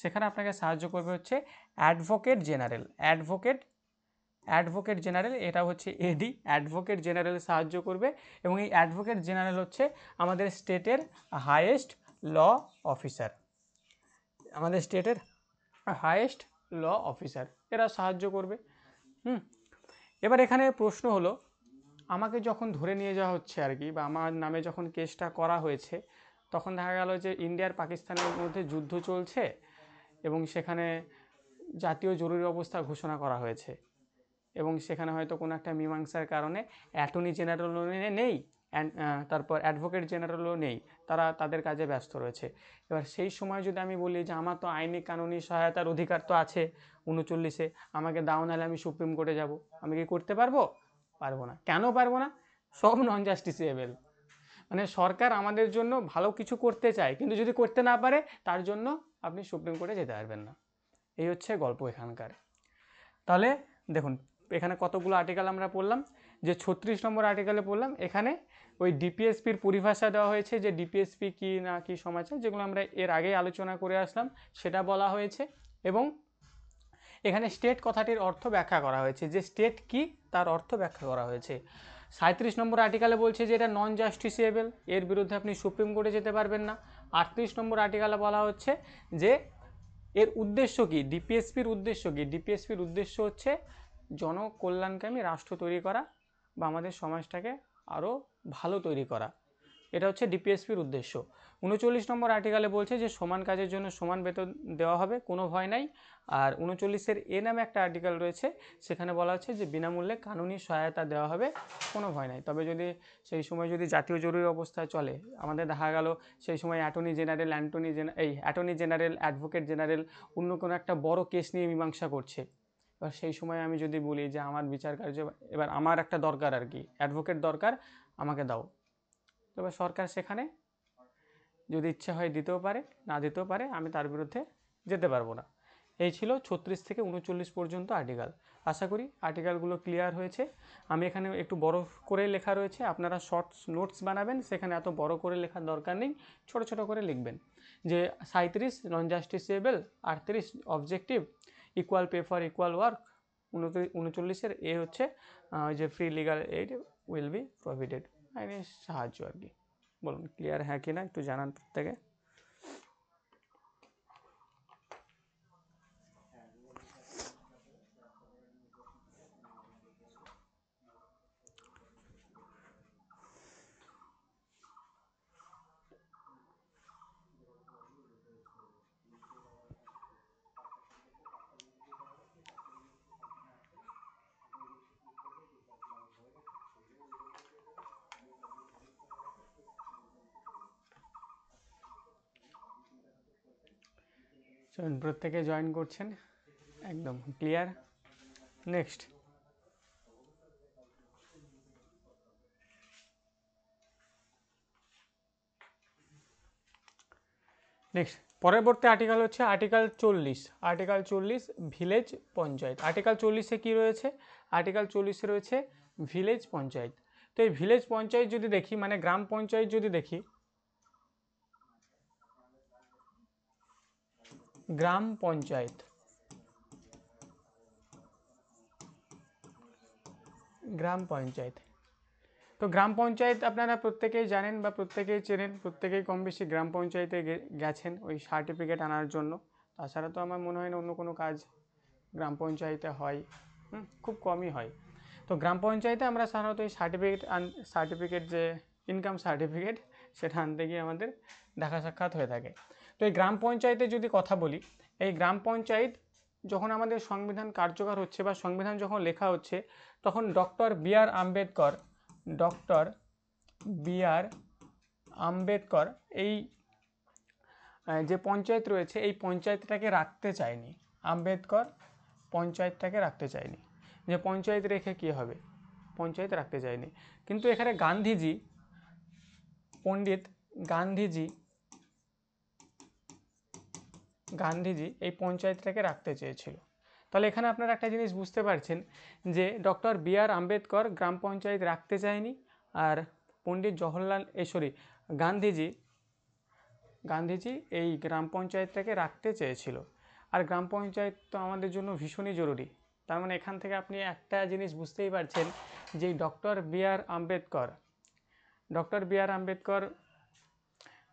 সেখানে আপনাকে সাহায্য করবে হচ্ছে অ্যাডভোকেট জেনারেল। অ্যাডভোকেট জেনারেল, এটা হচ্ছে এডি, অ্যাডভোকেট জেনারেল সাহায্য করবে। এবং এই অ্যাডভোকেট জেনারেল হচ্ছে আমাদের স্টেটের হাইয়েস্ট ল অফিসার, আমাদের স্টেটের হাইয়েস্ট ল অফিসার, এরা সাহায্য করবে। এবার এখানে প্রশ্ন হলো, আমাকে যখন ধরে নিয়ে যাওয়া হচ্ছে আর কি, বা আমার নামে যখন কেসটা করা হয়েছে, তখন দেখা গেল যে ইন্ডিয়ার পাকিস্তানের মধ্যে যুদ্ধ চলছে এবং সেখানে জাতীয় জরুরি অবস্থা ঘোষণা করা হয়েছে, এবং সেখানে হয়তো কোনো একটা মীমাংসার কারণে অ্যাটর্নি জেনারেলও নেই, তারপর অ্যাডভোকেট জেনারেলও নেই, তারা তাদের কাজে ব্যস্ত রয়েছে। এবার সেই সময় যদি আমি বলি যে আমার তো আইনি কানুনি সহায়তার অধিকার তো আছে 39-এ, আমাকে দাও, নাহলে আমি সুপ্রিম কোর্টে যাব, আমি কি করতে পারবো? পারবো না। কেন পারবো না? সব নন জাস্টিসিয়েবল। মানে সরকার আমাদের জন্য ভালো কিছু করতে চায়, কিন্তু যদি করতে না পারে তার জন্য আপনি সুপ্রিম কোর্টে যেতে পারবেন না। এই হচ্ছে গল্প এখানকার। তাহলে দেখুন এখানে কতগুলো আর্টিকেল আমরা পড়লাম, যে 36 নম্বর আর্টিকেলে পড়লাম, এখানে ওই ডিপিএসপির পরিভাষা দেওয়া হয়েছে, যে ডিপিএসপি কি না কি সমাচার, যেগুলো আমরা এর আগেই আলোচনা করে আসলাম সেটা বলা হয়েছে। এবং এখানে স্টেট কথাটির অর্থ ব্যাখ্যা করা হয়েছে, যে স্টেট কি তার অর্থ ব্যাখ্যা করা হয়েছে। 37 নম্বর আর্টিকেলে বলছে যে এটা নন জাস্টিসিয়েবল, এর বিরুদ্ধে আপনি সুপ্রিম কোর্টে যেতে পারবেন না। 38 নম্বর আর্টিকেলে বলা হচ্ছে যে এর উদ্দেশ্য কি, ডিপিএসপির উদ্দেশ্য কি? ডিপিএসপির উদ্দেশ্য হচ্ছে জনকল্যাণকামী রাষ্ট্র তৈরি করা বা আমাদের সমাজটাকে আরও ভালো তৈরি করা, এটা হচ্ছে ডিপিএসপির উদ্দেশ্য। 39 নম্বর আর্টিকেলে বলছে যে সমান কাজের জন্য সমান বেতন দেওয়া হবে, কোনো ভয় নাই। আর 39-এর এ নামে একটা আর্টিকেল রয়েছে, সেখানে বলা হচ্ছে যে বিনামূল্যে কানুনি সহায়তা দেওয়া হবে, কোনো ভয় নাই। তবে যদি সেই সময় যদি জাতীয় জরুরি অবস্থায় চলে, আমাদের দেখা গেল সেই সময় অ্যাটর্নি জেনারেল অ্যাডভোকেট জেনারেল অন্য কোনো একটা বড় কেস নিয়ে মীমাংসা করছে, এবার সেই সময় আমি যদি বলি যে আমার বিচার কার্য, এবার আমার একটা দরকার আর কি, অ্যাডভোকেট দরকার, আমাকে দাও, তবে সরকার সেখানে যদি ইচ্ছা হয় দিতেও পারে, না দিতেও পারে, আমি তার বিরুদ্ধে যেতে পারবো না। এই ছিল 36 থেকে 39 পর্যন্ত আর্টিকেল। আশা করি আর্টিকেলগুলো ক্লিয়ার হয়েছে। আমি এখানে একটু বড় করে লেখা রয়েছে, আপনারা শর্টস নোটস বানাবেন, সেখানে এত বড় করে লেখার দরকার নেই, ছোট ছোট করে লিখবেন। যে 37 non justiciable, 38 objective, equal pay for equal work, 39-এর এ হচ্ছে যে free legal aid will be provided, আইনি সাহায্য আর কি। বলুন ক্লিয়ার হ্যাঁ কি না, একটু জানান প্রত্যেকে। প্রত্যেকে জয়েন করছেন, একদম ক্লিয়ার। নেক্সট পরবর্তী আর্টিকেল হচ্ছে আর্টিকেল 40 ভিলেজ পঞ্চায়েত। আর্টিকেল 40-এ কী রয়েছে? আর্টিকেল 40-এ রয়েছে ভিলেজ পঞ্চায়েত। তো এই ভিলেজ পঞ্চায়েত যদি দেখি, মানে গ্রাম পঞ্চায়েত যদি দেখি, গ্রাম পঞ্চায়েত, গ্রাম পঞ্চায়েত। তো গ্রাম পঞ্চায়েত আপনারা প্রত্যেকেই জানেন বা প্রত্যেকেই চেনেন, প্রত্যেকেই কম বেশি গ্রাম পঞ্চায়েতে গেছেন ওই সার্টিফিকেট আনার জন্য। তাছাড়া তো আমার মনে হয় না অন্য কোনো কাজ গ্রাম পঞ্চায়েতে হয়, খুব কমই হয়। তো গ্রাম পঞ্চায়েতে আমরা সাধারণত এই সার্টিফিকেট যে ইনকাম সার্টিফিকেট, সেটা আনতে গিয়ে আমাদের দেখা সাক্ষাৎ হয়ে থাকে। তো এই গ্রাম পঞ্চায়েতে যদি কথা বলি, এই গ্রাম পঞ্চায়েত যখন আমাদের সংবিধান কার্যকর হচ্ছে বা সংবিধান যখন লেখা হচ্ছে, তখন ডক্টর বি আর আম্বেদকর এই যে পঞ্চায়েত রয়েছে এই পঞ্চায়েতটাকে রাখতে চায়নি। আম্বেদকর পঞ্চায়েতটাকে রাখতে চায়নি, যে পঞ্চায়েত রেখে কী হবে, পঞ্চায়েত রাখতে চায়নি। কিন্তু এখানে গান্ধীজি, পণ্ডিত গান্ধীজি এই পঞ্চায়েতটাকে রাখতে চেয়েছিল। তাহলে এখানে আপনারা একটা জিনিস বুঝতে পারছেন যে ডক্টর বি আর আম্বেদকর গ্রাম পঞ্চায়েত রাখতে চায়নি, আর পণ্ডিত গান্ধীজি এই গ্রাম পঞ্চায়েতটাকে রাখতে চেয়েছিল। আর গ্রাম পঞ্চায়েত তো আমাদের জন্য ভীষণই জরুরি। তার মানে এখান থেকে আপনি একটা জিনিস বুঝতেই পারছেন যে ডক্টর বি আর আম্বেদকর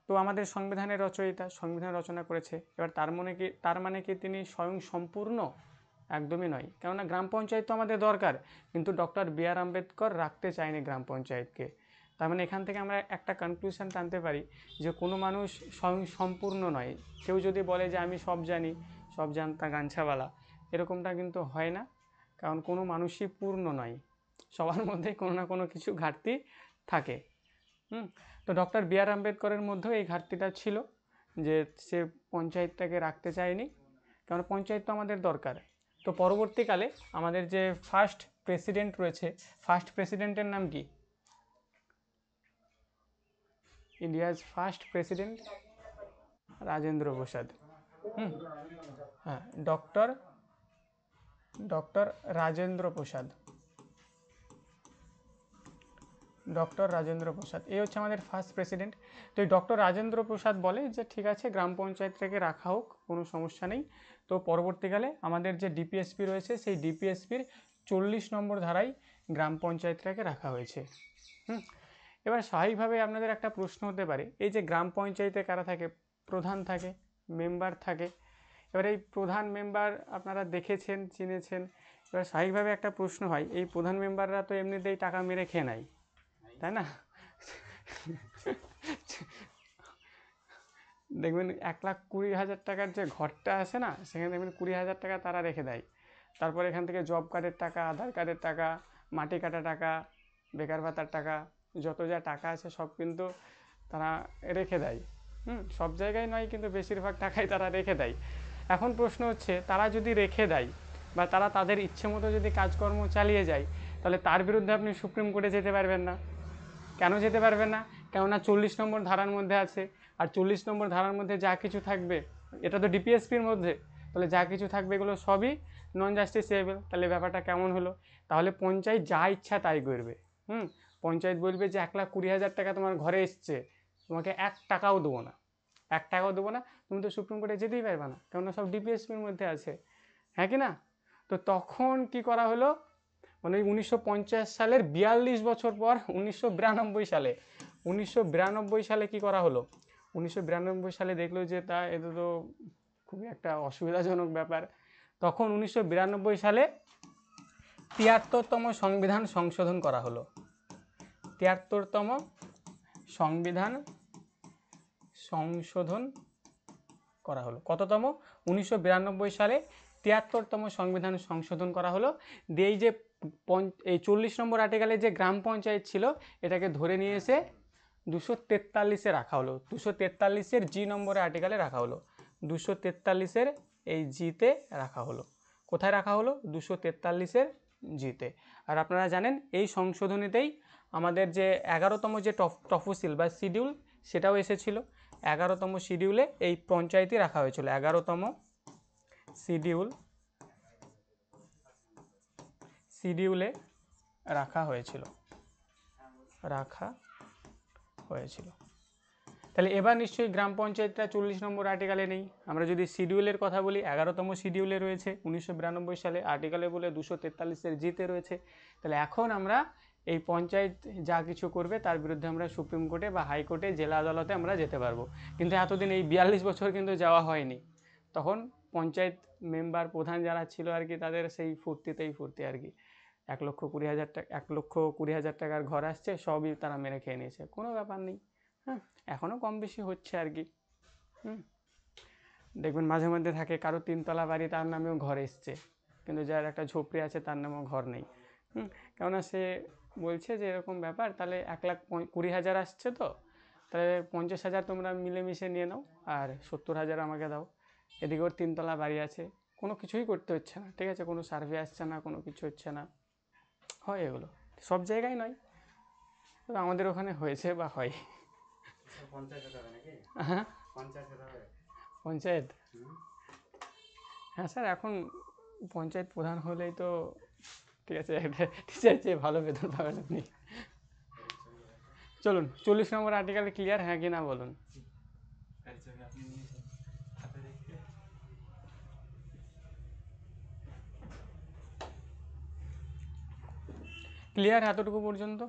তো আমাদের সংবিধানের রচয়িতা, সংবিধান রচনা করেছে। এবার তার মানে কি তিনি স্বয়ং সম্পূর্ণ? একদমই নয়, কেননা গ্রাম পঞ্চায়েত তো আমাদের দরকার, কিন্তু ডক্টর বি আর আম্বেদকর রাখতে চায়নি গ্রাম পঞ্চায়েতকে। তার মানে এখান থেকে আমরা একটা কনক্লুশন টানতে পারি যে কোনো মানুষ স্বয়ং সম্পূর্ণ নয়। কেউ যদি বলে যে আমি সব জানি, সব জানতা গাঞ্ছাওয়ালা, এরকমটা কিন্তু হয় না, কারণ কোনো মানুষই পূর্ণ নয়, সবার মধ্যে কোনো না কোনো কিছু ঘাটতি থাকে। তো ডক্টর বি আর আম্বেদকরের মধ্যেও এই ঘাটতিটা ছিল যে সে পঞ্চায়েতটাকে রাখতে চায়নি, কারণ পঞ্চায়েত তো আমাদের দরকার। তো পরবর্তীকালে আমাদের যে ফার্স্ট প্রেসিডেন্ট রয়েছে, ফার্স্ট প্রেসিডেন্টের নাম কি? India's first president Rajendra Prasad. হ্যাঁ, ডক্টর রাজেন্দ্র প্রসাদ, এই হচ্ছে আমাদের ফার্স্ট প্রেসিডেন্ট। তো এই ডক্টর রাজেন্দ্র প্রসাদ বলে যে ঠিক আছে, গ্রাম পঞ্চায়েতটাকে রাখা হোক, কোনো সমস্যা নেই। তো পরবর্তীকালে আমাদের যে ডিপিএসপি রয়েছে, সেই ডিপিএসপির 40 নম্বর ধারায় গ্রাম পঞ্চায়েতটাকে রাখা হয়েছে। এবার স্বাভাবিকভাবে আপনাদের একটা প্রশ্ন হতে পারে, এই যে গ্রাম পঞ্চায়েতে কারা থাকে? প্রধান থাকে, মেম্বার থাকে। এবার এই প্রধান মেম্বার আপনারা দেখেছেন, চিনেছেন। এবার স্বাভাবিকভাবে একটা প্রশ্ন হয়, এই প্রধান মেম্বাররা তো এমনিতেই টাকা মেরে খেয়ে নেয়, তাই না? দেখবেন 1,20,000 টাকার যে ঘরটা আছে না, সেখানে দেখবেন 20,000 টাকা তারা রেখে দেয়। তারপর এখান থেকে জব কার্ডের টাকা, আধার কার্ডের টাকা, মাটি কাটা টাকা, বেকার ভাতার টাকা, যত যা টাকা আছে সব কিন্তু তারা রেখে দেয়। সব জায়গায় নয়, কিন্তু বেশিরভাগ টাকাই তারা রেখে দেয়। এখন প্রশ্ন হচ্ছে, তারা যদি রেখে দেয় বা তারা তাদের ইচ্ছে মতো যদি কাজকর্ম চালিয়ে যায়, তাহলে তার বিরুদ্ধে আপনি সুপ্রিম কোর্টে যেতে পারবেন না। কেন যেতে পারবেন না? কেননা 40 নম্বর ধারার মধ্যে আছে, আর 40 নম্বর ধারার মধ্যে যা কিছু থাকবে, এটা তো ডিপিএসপির মধ্যে, তাহলে যা কিছু থাকবে এগুলো সবই নন জাস্টিসেবল। তাহলে ব্যাপারটা কেমন হলো? তাহলে পঞ্চায়েত যা ইচ্ছা তাই করবে। পঞ্চায়েত বলবে যে 1,20,000 টাকা তোমার ঘরে এসছে, তোমাকে 1 টাকাও দেবো না, তুমি তো সুপ্রিম কোর্টে যেতেই পারবে না, কেননা সব ডিপিএসপির মধ্যে আছে, হ্যাঁ কি না? তো তখন কি করা হলো, মানে 1950 সালের 42 বছর পর 1992 সালে কি করা হলো? 1992 সালে দেখলো যে এটা তো খুবই একটা অসুবিধাজনক ব্যাপার। তখন 1992 সালে 73তম সংবিধান সংশোধন করা হলো। 73তম সংবিধান সংশোধন করা হলো। কততম? 1992 সালে 73তম সংবিধান সংশোধন করা হলো। এই যে এই 40 নম্বর আর্টিকেলে যে গ্রাম পঞ্চায়েত ছিল, এটাকে ধরে নিয়ে এসে 243-এ রাখা হলো। 243-এর জি নম্বরে আর্টিকেলে রাখা হলো। 243-এর এই জিতে রাখা হলো। কোথায় রাখা হলো? 243-এর জিতে। আর আপনারা জানেন এই সংশোধনীতেই আমাদের যে 11তম যে তফসিল বা শিডিউল, সেটাও এসেছিল। 11তম শিডিউলে এই পঞ্চায়েতই রাখা হয়েছিল। 11তম শিডিউলে রাখা হয়েছিল। তাহলে এবার নিশ্চয়ই গ্রাম পঞ্চায়েতটা 40 নম্বর আর্টিকেলে নেই। আমরা যদি শিডিউলের কথা বলি 11তম শিডিউলে রয়েছে 1992 সালে, আর্টিকেলে বলে 243 জিতে রয়েছে। তাহলে এখন আমরা এই পঞ্চায়েত যা কিছু করবে তার বিরুদ্ধে আমরা সুপ্রিম কোর্টে বা হাইকোর্টে, জেলা আদালতে আমরা যেতে পারবো। কিন্তু এতদিন এই 42 বছর কিন্তু যাওয়া হয়নি। তখন পঞ্চায়েত মেম্বার প্রধান যারা ছিল আর কি, তাদের সেই ফুর্তি আর কি, 1,20,000 টাকার ঘর আসছে, সবই তারা মেরে খেয়ে নিয়েছে, কোনো ব্যাপার নেই। হ্যাঁ, এখনও কম বেশি হচ্ছে আর কি। দেখবেন মাঝে মধ্যে থাকে কারো 3 তলা বাড়ি, তার নামেও ঘর এসছে, কিন্তু যার একটা ঝোপড়ি আছে তার নামেও ঘর নেই। কেননা সে বলছে যে এরকম ব্যাপার, তাহলে 1,20,000 আসছে, তো তাহলে 50,000 তোমরা মিলেমিশে নিয়ে নাও আর 70,000 আমাকে দাও। এদিকে ওর 3 তলা বাড়ি আছে, কোনো কিছুই করতে হচ্ছে না, ঠিক আছে, কোনো সার্ভে আসছে না, কোনো কিছু হচ্ছে না। হয় এগুলো, সব জায়গায় নয়, তবে আমাদের ওখানে হয়েছে বা হয়। হ্যাঁ, পঞ্চায়েত, হ্যাঁ স্যার, এখন পঞ্চায়েত প্রধান হলেই তো ঠিক আছে, একটা টিচার চেয়ে ভালো বেতন পাবেন আপনি। চলুন 40 নম্বর আর্টিকেল ক্লিয়ার, হ্যাঁ কি না বলুন। ক্লিয়ার এতটুকু পর্যন্ত?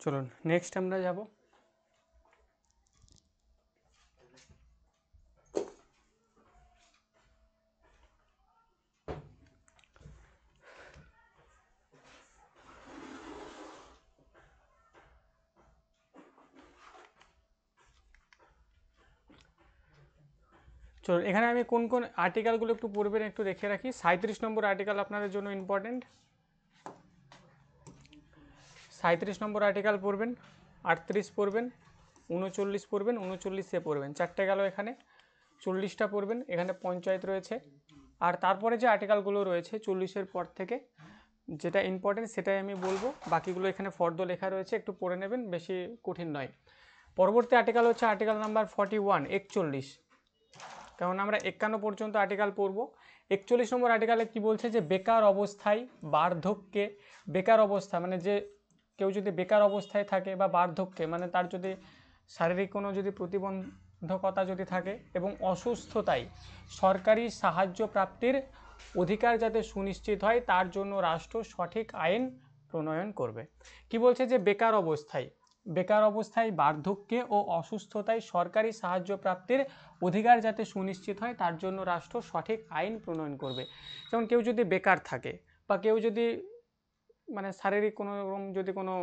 চলুন নেক্সট আমরা যাব। চলুন এখানে আমি কোন কোন আর্টিকেলগুলো একটু পড়বেন একটু দেখে রাখি। 37 নম্বর আর্টিকেল আপনাদের জন্য ইম্পর্টেন্ট। 37 নম্বর আর্টিকেল পড়বেন, 38 পড়বেন, 39 পড়বেন, 39 পড়বেন, 4টে গেল এখানে। 40টা পড়বেন, এখানে পঞ্চায়েত রয়েছে। আর তারপরে যে আর্টিকেলগুলো রয়েছে 40-এর পর থেকে যেটা ইম্পর্টেন্ট সেটাই আমি বলবো, বাকিগুলো এখানে ফর্দ লেখা রয়েছে, একটু পড়ে নেবেন, বেশি কঠিন নয়। পরবর্তী আর্টিকেল হচ্ছে আর্টিকেল নাম্বার 41, 41। কারণ আমরা 51 পর্যন্ত আর্টিকেল পড়বো। 41 নম্বর আর্টিকেলে কি বলছে, যে বেকার অবস্থায়, বার্ধক্যে, বেকার অবস্থা মানে যে কেউ যদি বেকার অবস্থায় থাকে বা বার্ধক্যে মানে তার যদি শারীরিক কোনো যদি প্রতিবন্ধকতা যদি থাকে এবং অসুস্থতায় সরকারি সাহায্য প্রাপ্তির অধিকার যাতে সুনিশ্চিত হয় তার জন্য রাষ্ট্র সঠিক আইন প্রণয়ন করবে। কি বলছে, যে বেকার অবস্থায়, বার্ধক্যে ও অসুস্থতায় সরকারি সাহায্য প্রাপ্তির অধিকার যাতে সুনিশ্চিত হয় তার জন্য রাষ্ট্র সঠিক আইন প্রণয়ন করবে। যেমন কেউ যদি বেকার থাকে বা কেউ যদি মানে শারীরিক কোনো রকম যদি কোনো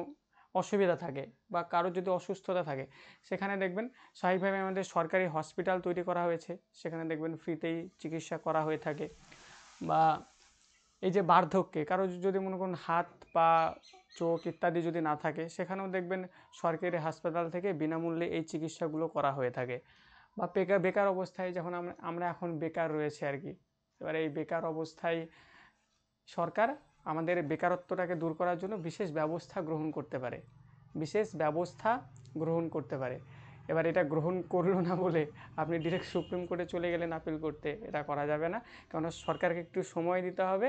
অসুবিধা থাকে বা কারোর যদি অসুস্থতা থাকে, সেখানে দেখবেন স্বাভাবিকভাবে আমাদের সরকারি হসপিটাল তৈরি করা হয়েছে, সেখানে দেখবেন ফ্রিতেই চিকিৎসা করা হয়ে থাকে। বা এই যে বার্ধক্যে কারো যদি মনে করুন হাত পা চোখ ইত্যাদি যদি না থাকে, সেখানেও দেখবেন সরকারি হাসপাতাল থেকে বিনামূল্যে এই চিকিৎসাগুলো করা হয়ে থাকে। বা বেকার অবস্থায় যখন আমরা এখন বেকার রয়েছে আর কি, এবার এই বেকার অবস্থায় সরকার আমাদের বেকারত্বটাকে দূর করার জন্য বিশেষ ব্যবস্থা গ্রহণ করতে পারে। এবার এটা গ্রহণ করলো না বলে আপনি ডিরেক্ট সুপ্রিম কোর্টে চলে গেলেন আপিল করতে, এটা করা যাবে না। কারণ সরকারকে একটু সময় দিতে হবে,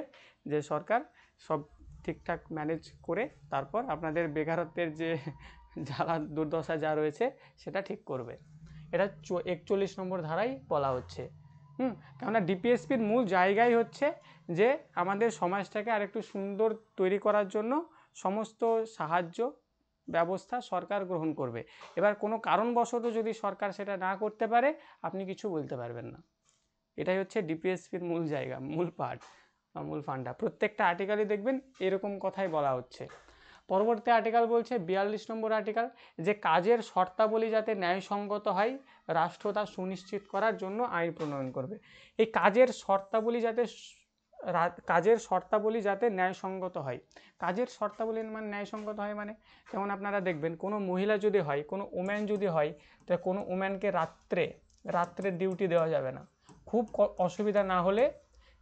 যে সরকার সব ঠিকঠাক ম্যানেজ করে তারপর আপনাদের বেকারত্বের যে জ্বালা দুর্দশা যা রয়েছে সেটা ঠিক করবে। এটা 41 নম্বর ধারায় বলা হচ্ছে। কেননা ডিপিএসপির মূল জায়গাই হচ্ছে যে আমাদের সমাজটাকে আরেকটু সুন্দর তৈরি করার জন্য সমস্ত সাহায্য ব্যবস্থা সরকার গ্রহণ করবে। এবার কোনো কারণবশত যদি সরকার সেটা না করতে পারে, আপনি কিছু বলতে পারবেন না। এটাই হচ্ছে ডিপিএসপির মূল জায়গা, মূল পার্ট বা মূল ফান্ডা। প্রত্যেকটা আর্টিকেলই দেখবেন এরকম কথাই বলা হচ্ছে। পরবর্তী আর্টিকেল বলছে 42 নম্বর আর্টিকেল, যে কাজের শর্তাবলী যাতে ন্যায়সঙ্গত হয় রাষ্ট্র তা সুনিশ্চিত করার জন্য আইন প্রণয়ন করবে। এই কাজের শর্তাবলী যাতে ন্যায়সঙ্গত হয়। কাজের শর্তাবলী মানে ন্যায়সঙ্গত হয় মানে, যেমন আপনারা দেখবেন কোনো মহিলা যদি হয়, কোনো ওম্যান যদি হয়, তাহলে কোনো ওম্যানকে রাত্রে ডিউটি দেওয়া যাবে না। খুব অসুবিধা না হলে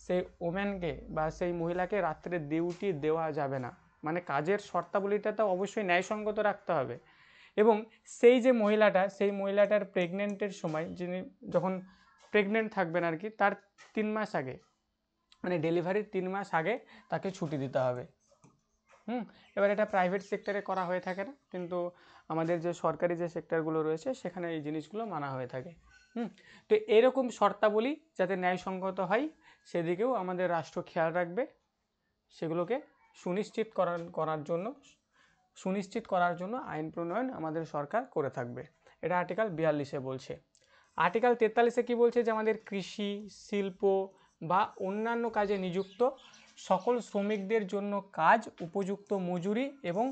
সেই ওম্যানকে বা সেই মহিলাকে রাত্রে ডিউটি দেওয়া যাবে না। মানে কাজের শর্তাবলীটা তো অবশ্যই ন্যায়সঙ্গত রাখতে হবে। এবং সেই যে মহিলাটা, সেই মহিলাটার প্রেগনেন্টের সময়, যিনি যখন প্রেগনেন্ট থাকবেন আর কি, তার 3 মাস আগে, মানে ডেলিভারির 3 মাস আগে তাকে ছুটি দিতে হবে। এবার এটা প্রাইভেট সেক্টরে করা হয়ে থাকে না, কিন্তু আমাদের যে সরকারি যে সেক্টরগুলো রয়েছে সেখানে এই জিনিসগুলো মানা হয়ে থাকে। তো এরকম শর্তাবলী যাতে ন্যায়সঙ্গত হয় সেদিকেও আমাদের রাষ্ট্র খেয়াল রাখবে, সেগুলোকে সুনিশ্চিত করার জন্য আইন প্রণয়ন আমাদের সরকার করে থাকবে। এটা আর্টিকেল 42-এ বলছে। আর্টিকেল 43-এ কী বলছে, যে আমাদের কৃষি, শিল্প বা অন্যান্য কাজে নিযুক্ত সকল শ্রমিকদের জন্য কাজ, উপযুক্ত মজুরি এবং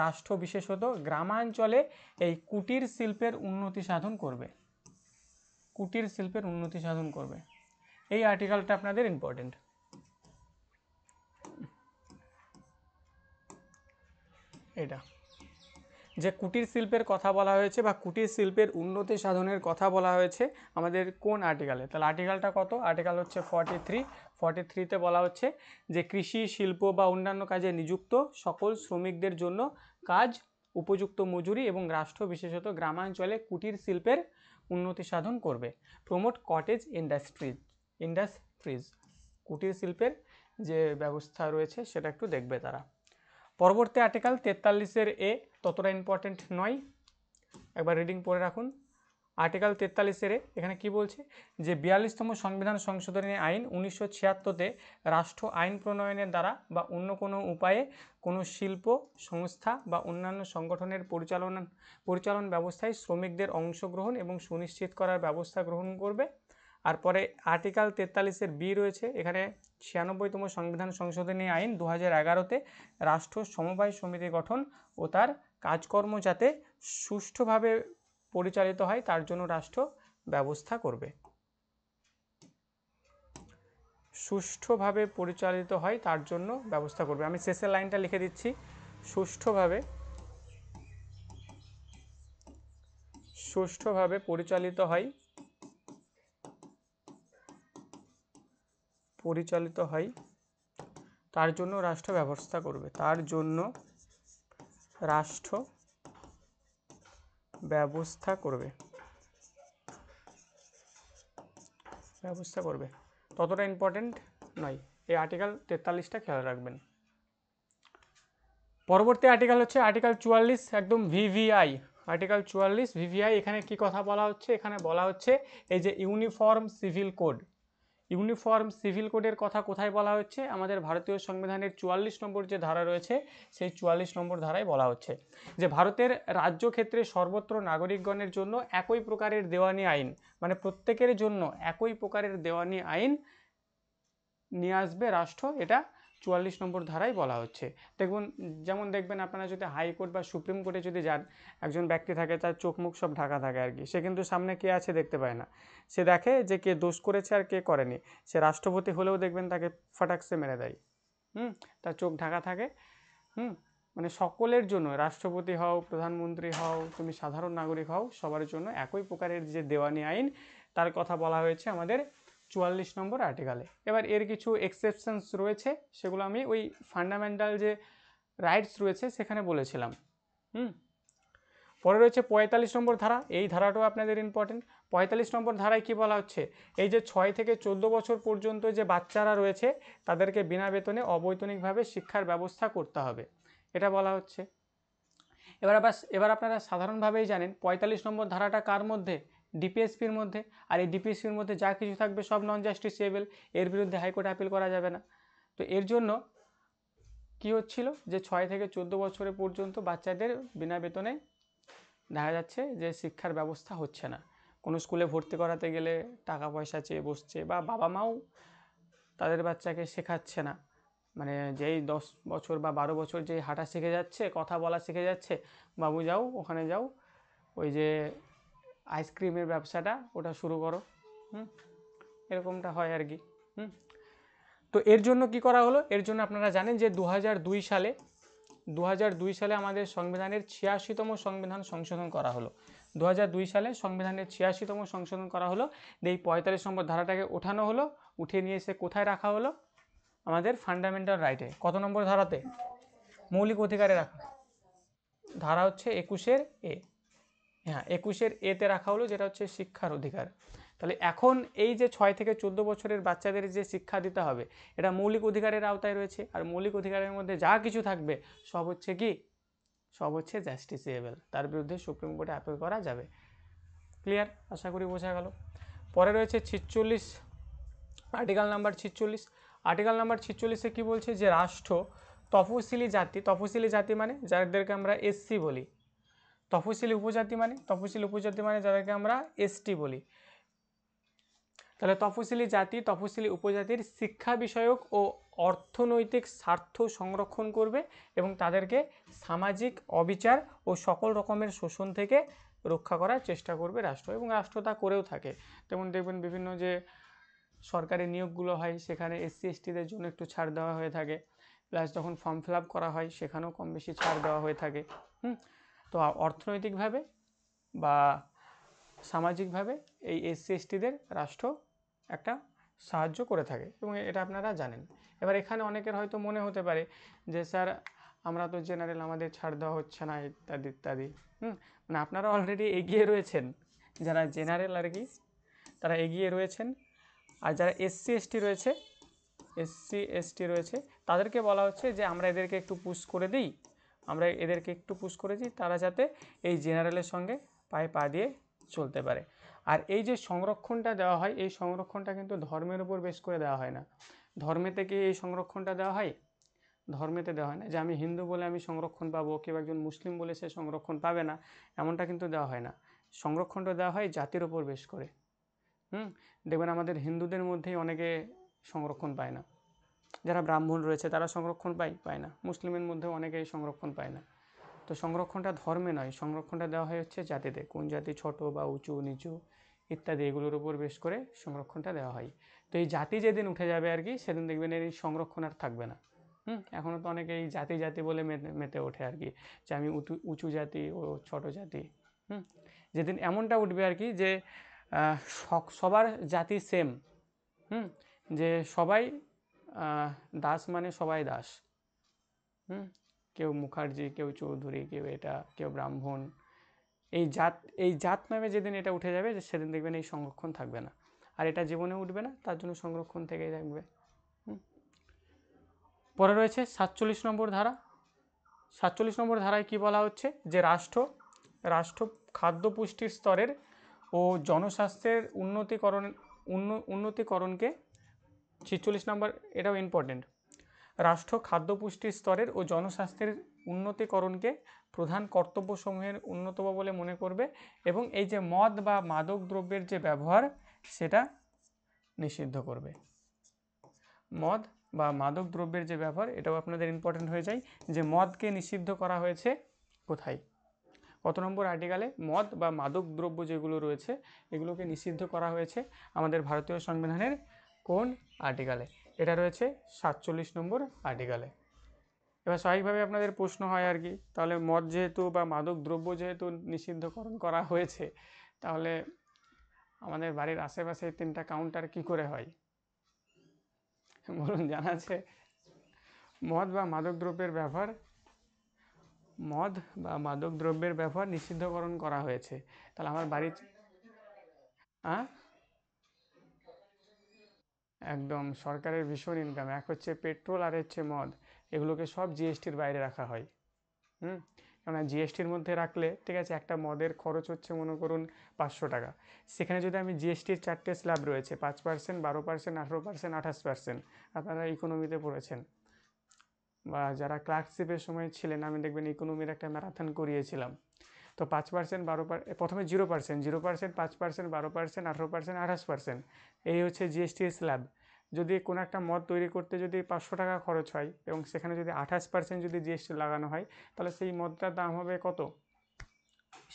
রাষ্ট্র বিশেষত গ্রামাঞ্চলে এই কুটির শিল্পের উন্নতি সাধন করবে। কুটির শিল্পের উন্নতি সাধন করবে, এই আর্টিকেলটা আপনাদের ইম্পর্টেন্ট। এটা যে কুটির শিল্পের কথা বলা হয়েছে বা কুটির শিল্পের উন্নতি সাধনের কথা বলা হয়েছে আমাদের কোন আর্টিকেলে, তাহলে আর্টিকেলটা কত, আর্টিকেল হচ্ছে 43-তে বলা হচ্ছে যে কৃষি, শিল্প বা অন্যান্য কাজে নিযুক্ত সকল শ্রমিকদের জন্য কাজ, উপযুক্ত মজুরি এবং রাষ্ট্র বিশেষত গ্রামাঞ্চলে কুটির শিল্পের উন্নতি সাধন করবে। প্রমোট কটেজ ইন্ডাস্ট্রিজ, কুটির শিল্পের যে ব্যবস্থা রয়েছে সেটা একটু দেখবে তারা। পরবর্তী আর্টিকেল 43-এর এ ততটা ইম্পর্টেন্ট নয়, একবার রিডিং পড়ে রাখুন। আর্টিকেল 43-এর এ এখানে কি বলছে, যে 42তম সংবিধান সংশোধনী আইন 1976-তে রাষ্ট্র আইন প্রণয়নের দ্বারা বা অন্য কোনো উপায়ে কোনো শিল্প সংস্থা বা অন্যান্য সংগঠনের পরিচালন ব্যবস্থায় শ্রমিকদের অংশগ্রহণ এবং সুনিশ্চিত করার ব্যবস্থা গ্রহণ করবে। আর পরে আর্টিকেল 43-এর বি রয়েছে, এখানে 96তম সংবিধান সংশোধনী আইন 2011-তে রাষ্ট্র সমবায় সমিতি গঠন ও তার কাজকর্ম যাতে সুষ্ঠুভাবে পরিচালিত হয় তার জন্য রাষ্ট্র ব্যবস্থা করবে। সুষ্ঠুভাবে পরিচালিত হয় তার জন্য ব্যবস্থা করবে। আমি শেষের লাইনটা লিখে দিচ্ছি, সুষ্ঠুভাবে পরিচালিত হয় তার জন্য রাষ্ট্র ব্যবস্থা করবে, তার জন্য রাষ্ট্র ব্যবস্থা করবে। ততটা ইম্পর্টেন্ট নয়, এই আর্টিকেল 43টা খেয়াল রাখবেন। পরবর্তী আর্টিকেল হচ্ছে আর্টিকেল 44, একদম ভিভিআই। আর্টিকেল 44 ভিভিআই, এখানে কি কথা বলা হচ্ছে, এখানে বলা হচ্ছে এই যে ইউনিফর্ম সিভিল কোডের কথা কোথায় বলা হচ্ছে, আমাদের ভারতীয় সংবিধানের 44 নম্বর যে ধারা রয়েছে সেই 44 নম্বর ধারায় বলা হচ্ছে যে ভারতের রাজ্য ক্ষেত্রে সর্বত্র নাগরিকগণের জন্য একই প্রকারের দেওয়ানি আইন, মানে প্রত্যেকের জন্য একই প্রকারের দেওয়ানি আইন নিয়ে আসবে রাষ্ট্র, এটা 44 নম্বর ধারায় বলা হচ্ছে। যেমন দেখবেন আপনারা যদি হাইকোর্ট বা সুপ্রিম কোর্টে যদি যান, একজন ব্যক্তি থাকে তার চোখ মুখ সব ঢাকা থাকে আর কি, সে কিন্তু সামনে কে আছে দেখতে পায় না, সে দেখে যে কে দোষ করেছে আর কে করেনি। সে রাষ্ট্রপতি হলেও দেখবেন তাকে ফাটাকসে মেরে দেয়, তার চোখ ঢাকা থাকে। মানে সকলের জন্য, রাষ্ট্রপতি হও, প্রধানমন্ত্রী হও, তুমি সাধারণ নাগরিক হও, সবার জন্য একই প্রকারের যে দেওয়ানি আইন তার কথা বলা হয়েছে আমাদের 44 নম্বর আর্টিকেলে। এবার এর কিছু এক্সেপশনস রয়েছে, সেগুলো আমি ওই ফান্ডামেন্টাল যে রাইটস রয়েছে সেখানে বলেছিলাম। পরে রয়েছে 45 নম্বর ধারা, এই ধারাটাও আপনাদের ইম্পর্টেন্ট। 45 নম্বর ধারায় কি বলা হচ্ছে, এই যে 6 থেকে 14 বছর পর্যন্ত যে বাচ্চারা রয়েছে তাদেরকে বিনা বেতনে অবৈতনিকভাবে শিক্ষার ব্যবস্থা করতে হবে, এটা বলা হচ্ছে। এবার আপনারা সাধারণভাবেই জানেন 45 নম্বর ধারাটা কার মধ্যে, ডিপিএসপির মধ্যে। আর এই ডিপিএসপির মধ্যে যা কিছু থাকবে সব নন জাস্টিসিয়েবল, এর বিরুদ্ধে হাইকোর্টে আপিল করা যাবে না। তো এর জন্য কি হচ্ছিল, যে 6 থেকে 14 বছরের পর্যন্ত বাচ্চাদের বিনা বেতনে দেখা যাচ্ছে যে শিক্ষার ব্যবস্থা হচ্ছে না। কোনো স্কুলে ভর্তি করাতে গেলে টাকা পয়সা চেয়ে বসছে, বা বাবা মাও তাদের বাচ্চাকে শেখাচ্ছে না। মানে যেই 10 বছর বা 12 বছর যেই হাঁটা শিখে যাচ্ছে, কথা বলা শিখে যাচ্ছে, বাবু যাও ওখানে যাও, ওই যে আইসক্রিমের ব্যবসাটা ওটা শুরু করো, এরকমটা হয় আর কি। তো এর জন্য কি করা হলো, এর জন্য আপনারা জানেন যে 2002 সালে আমাদের সংবিধানের 86তম সংবিধান সংশোধন করা হলো। 2002 সালে সংবিধানের 86তম সংশোধন করা হলো, এই 45 নম্বর ধারাটাকে ওঠানো হলো, উঠিয়ে নিয়ে এসে কোথায় রাখা হলো, আমাদের ফান্ডামেন্টাল রাইটে। কত নম্বর ধারাতে, মৌলিক অধিকারে রাখা, ধারা হচ্ছে 21-এর এ। হ্যাঁ 21-এর এতে রাখা হলো, যেটা হচ্ছে শিক্ষার অধিকার। তাহলে এখন এই যে 6 থেকে 14 বছরের বাচ্চাদের যে শিক্ষা দিতে হবে, এটা মৌলিক অধিকারের আওতায় রয়েছে। আর মৌলিক অধিকারের মধ্যে যা কিছু থাকবে সব হচ্ছে কি, সব হচ্ছে জাস্টিসিয়েবল, তার বিরুদ্ধে সুপ্রিম কোর্টে অ্যাপিল করা যাবে। ক্লিয়ার? আশা করি বোঝা গেল। পরে রয়েছে 46, আর্টিকেল নাম্বার 46। আর্টিকেল নাম্বার 46-এ কী বলছে, যে রাষ্ট্র তফসিলি জাতি, তফসিলি জাতি মানে যাদেরকে আমরা এসসি বলি, তফসিলি উপজাতি মানে, তফসিলি উপজাতি মানে যাদেরকে আমরা এসটি বলি। তাহলে তফসিলি জাতি, তফসিলি উপজাতির শিক্ষা বিষয়ক ও অর্থনৈতিক স্বার্থ সংরক্ষণ করবে এবং তাদেরকে সামাজিক অবিচার ও সকল রকমের শোষণ থেকে রক্ষা করার চেষ্টা করবে রাষ্ট্র, এবং রাষ্ট্র তা করেও থাকে। তেমন দেখবেন বিভিন্ন যে সরকারি নিয়োগগুলো হয় সেখানে এসসি এসটিদের জন্য একটু ছাড় দেওয়া হয়ে থাকে, প্লাস যখন ফর্ম ফিল আপ করা হয় সেখানেও কম বেশি ছাড় দেওয়া হয়ে থাকে। তো অর্থনৈতিকভাবে বা সামাজিকভাবে এই এসসি এসটিদের রাষ্ট্র একটা সাহায্য করে থাকে, এবং এটা আপনারা জানেন। এবার এখানে অনেকের হয়তো মনে হতে পারে যে স্যার আমরা তো জেনারেল, আমাদের ছাড় দেওয়া হচ্ছে না, ইত্যাদি ইত্যাদি। মানে আপনারা অলরেডি এগিয়ে রয়েছেন, যারা জেনারেল আর কি তারা এগিয়ে রয়েছেন। আর যারা এসসি এসটি রয়েছে, এসসি এসটি রয়েছে, তাদেরকে বলা হচ্ছে যে আমরা এদেরকে একটু পুশ করে দিই, আমরা এদেরকে একটু পুশ করে দিই, তারা যাতে এই জেনারেলের সঙ্গে পায়ে পা দিয়ে চলতে পারে। আর এই যে সংরক্ষণটা দেওয়া হয়, এই সংরক্ষণটা কিন্তু ধর্মের উপর বেশ করে দেওয়া হয় না। ধর্মেতে কি এই সংরক্ষণটা দেওয়া হয়? ধর্মেতে দেওয়া হয় না, যে আমি হিন্দু বলে আমি সংরক্ষণ পাবো, কেউ একজন মুসলিম বলে সে সংরক্ষণ পাবে না, এমনটা কিন্তু দেওয়া হয় না। সংরক্ষণটা দেওয়া হয় জাতির ওপর বেশ করে। দেখবেন আমাদের হিন্দুদের মধ্যেই অনেকে সংরক্ষণ পায় না, যারা ব্রাহ্মণ রয়েছে তারা সংরক্ষণ পায় না, মুসলিমের মধ্যেও অনেকেই সংরক্ষণ পায় না। তো সংরক্ষণটা ধর্মে নয়, সংরক্ষণটা দেওয়া হয় হচ্ছে জাতিতে, কোন জাতি ছোট বা উঁচু নিচু ইত্যাদি এগুলোর উপর বেশ করে সংরক্ষণটা দেওয়া হয়। তো এই জাতি যেদিন উঠে যাবে আর কি, সেদিন দেখবেন এই সংরক্ষণ আর থাকবে না। এখনও তো অনেকে এই জাতি জাতি বলে মেতে ওঠে আর কি, যে আমি উঁচু জাতি ও ছোট জাতি। যেদিন এমনটা উঠবে আর কি, যে সবার জাতি সেম, যে সবাই দাস মানে সবাই দাস, কেউ মুখার্জি, কেউ চৌধুরী, কেউ এটা, কেউ ব্রাহ্মণ, এই জাত নামে যেদিন এটা উঠে যাবে, সেদিন দেখবেন এই সংরক্ষণ থাকবে না। আর এটা জীবনে উঠবে না, তার জন্য সংরক্ষণ থেকেই থাকবে। পরে রয়েছে 47 নম্বর ধারা। 47 নম্বর ধারায় কি বলা হচ্ছে, যে রাষ্ট্র খাদ্য পুষ্টির স্তরের ও জনস্বাস্থ্যের উন্নতিকরণকে 46 নম্বর, এটাও ইম্পর্টেন্ট, রাষ্ট্র খাদ্য পুষ্টির স্তরের ও জনস্বাস্থ্যের উন্নতিকরণকে প্রধান কর্তব্যসমূহের অন্যতম বলে মনে করবে, এবং এই যে মদ বা মাদক দ্রব্যের যে ব্যবহার সেটা নিষিদ্ধ করবে। মদ বা মাদক দ্রব্যের যে ব্যবহার, এটাও আপনাদের ইম্পর্টেন্ট হয়ে যায়, যে মদকে নিষিদ্ধ করা হয়েছে কোথায়, কত নম্বর আর্টিকেলে মদ বা মাদক দ্রব্য যেগুলো রয়েছে এগুলোকে নিষিদ্ধ করা হয়েছে আমাদের ভারতীয় সংবিধানের কোন আর্টিকেলে? এটা রয়েছে 47 নম্বর আর্টিকেলে। এবার স্বাভাবিকভাবে আপনাদের প্রশ্ন হয় আর কি, তাহলে মদ যেহেতু বা মাদক দ্রব্য যেহেতু নিষিদ্ধকরণ করা হয়েছে, তাহলে আমাদের বাড়ির আশেপাশে 3টা কাউন্টার কি করে হয় বলুন, জানা আছে? মদ বা মাদক দ্রব্যের ব্যবহার নিষিদ্ধকরণ করা হয়েছে, তাহলে আমার বাড়ির একদম সরকারের ভীষণ ইনকাম, এক হচ্ছে পেট্রোল আর হচ্ছে মদ, এগুলোকে সব জিএসটির বাইরে রাখা হয়। কেননা জিএসটির মধ্যে রাখলে ঠিক আছে, একটা মদের খরচ হচ্ছে মনে করুন 500 টাকা, সেখানে যদি আমি জিএসটির 4টে স্ল্যাব রয়েছে, 5%, 12%, 18%, 28%, আপনারা ইকোনমিতে পড়েছেন বা যারা ক্লার্কশিপের সময় ছিলেন, আমি দেখবেন ইকোনমির একটা ম্যারাথন করিয়েছিলাম। তো 5%, 12%, প্রথমে 0%, 0%, 5%, 12%, 18%, 28%, এই হচ্ছে জিএসটির স্ল্যাব। যদি কোনো একটা মদ তৈরি করতে যদি 500 টাকা খরচ হয় এবং সেখানে যদি 28% যদি জিএসটি লাগানো হয়, তাহলে সেই মদটার দাম হবে কত?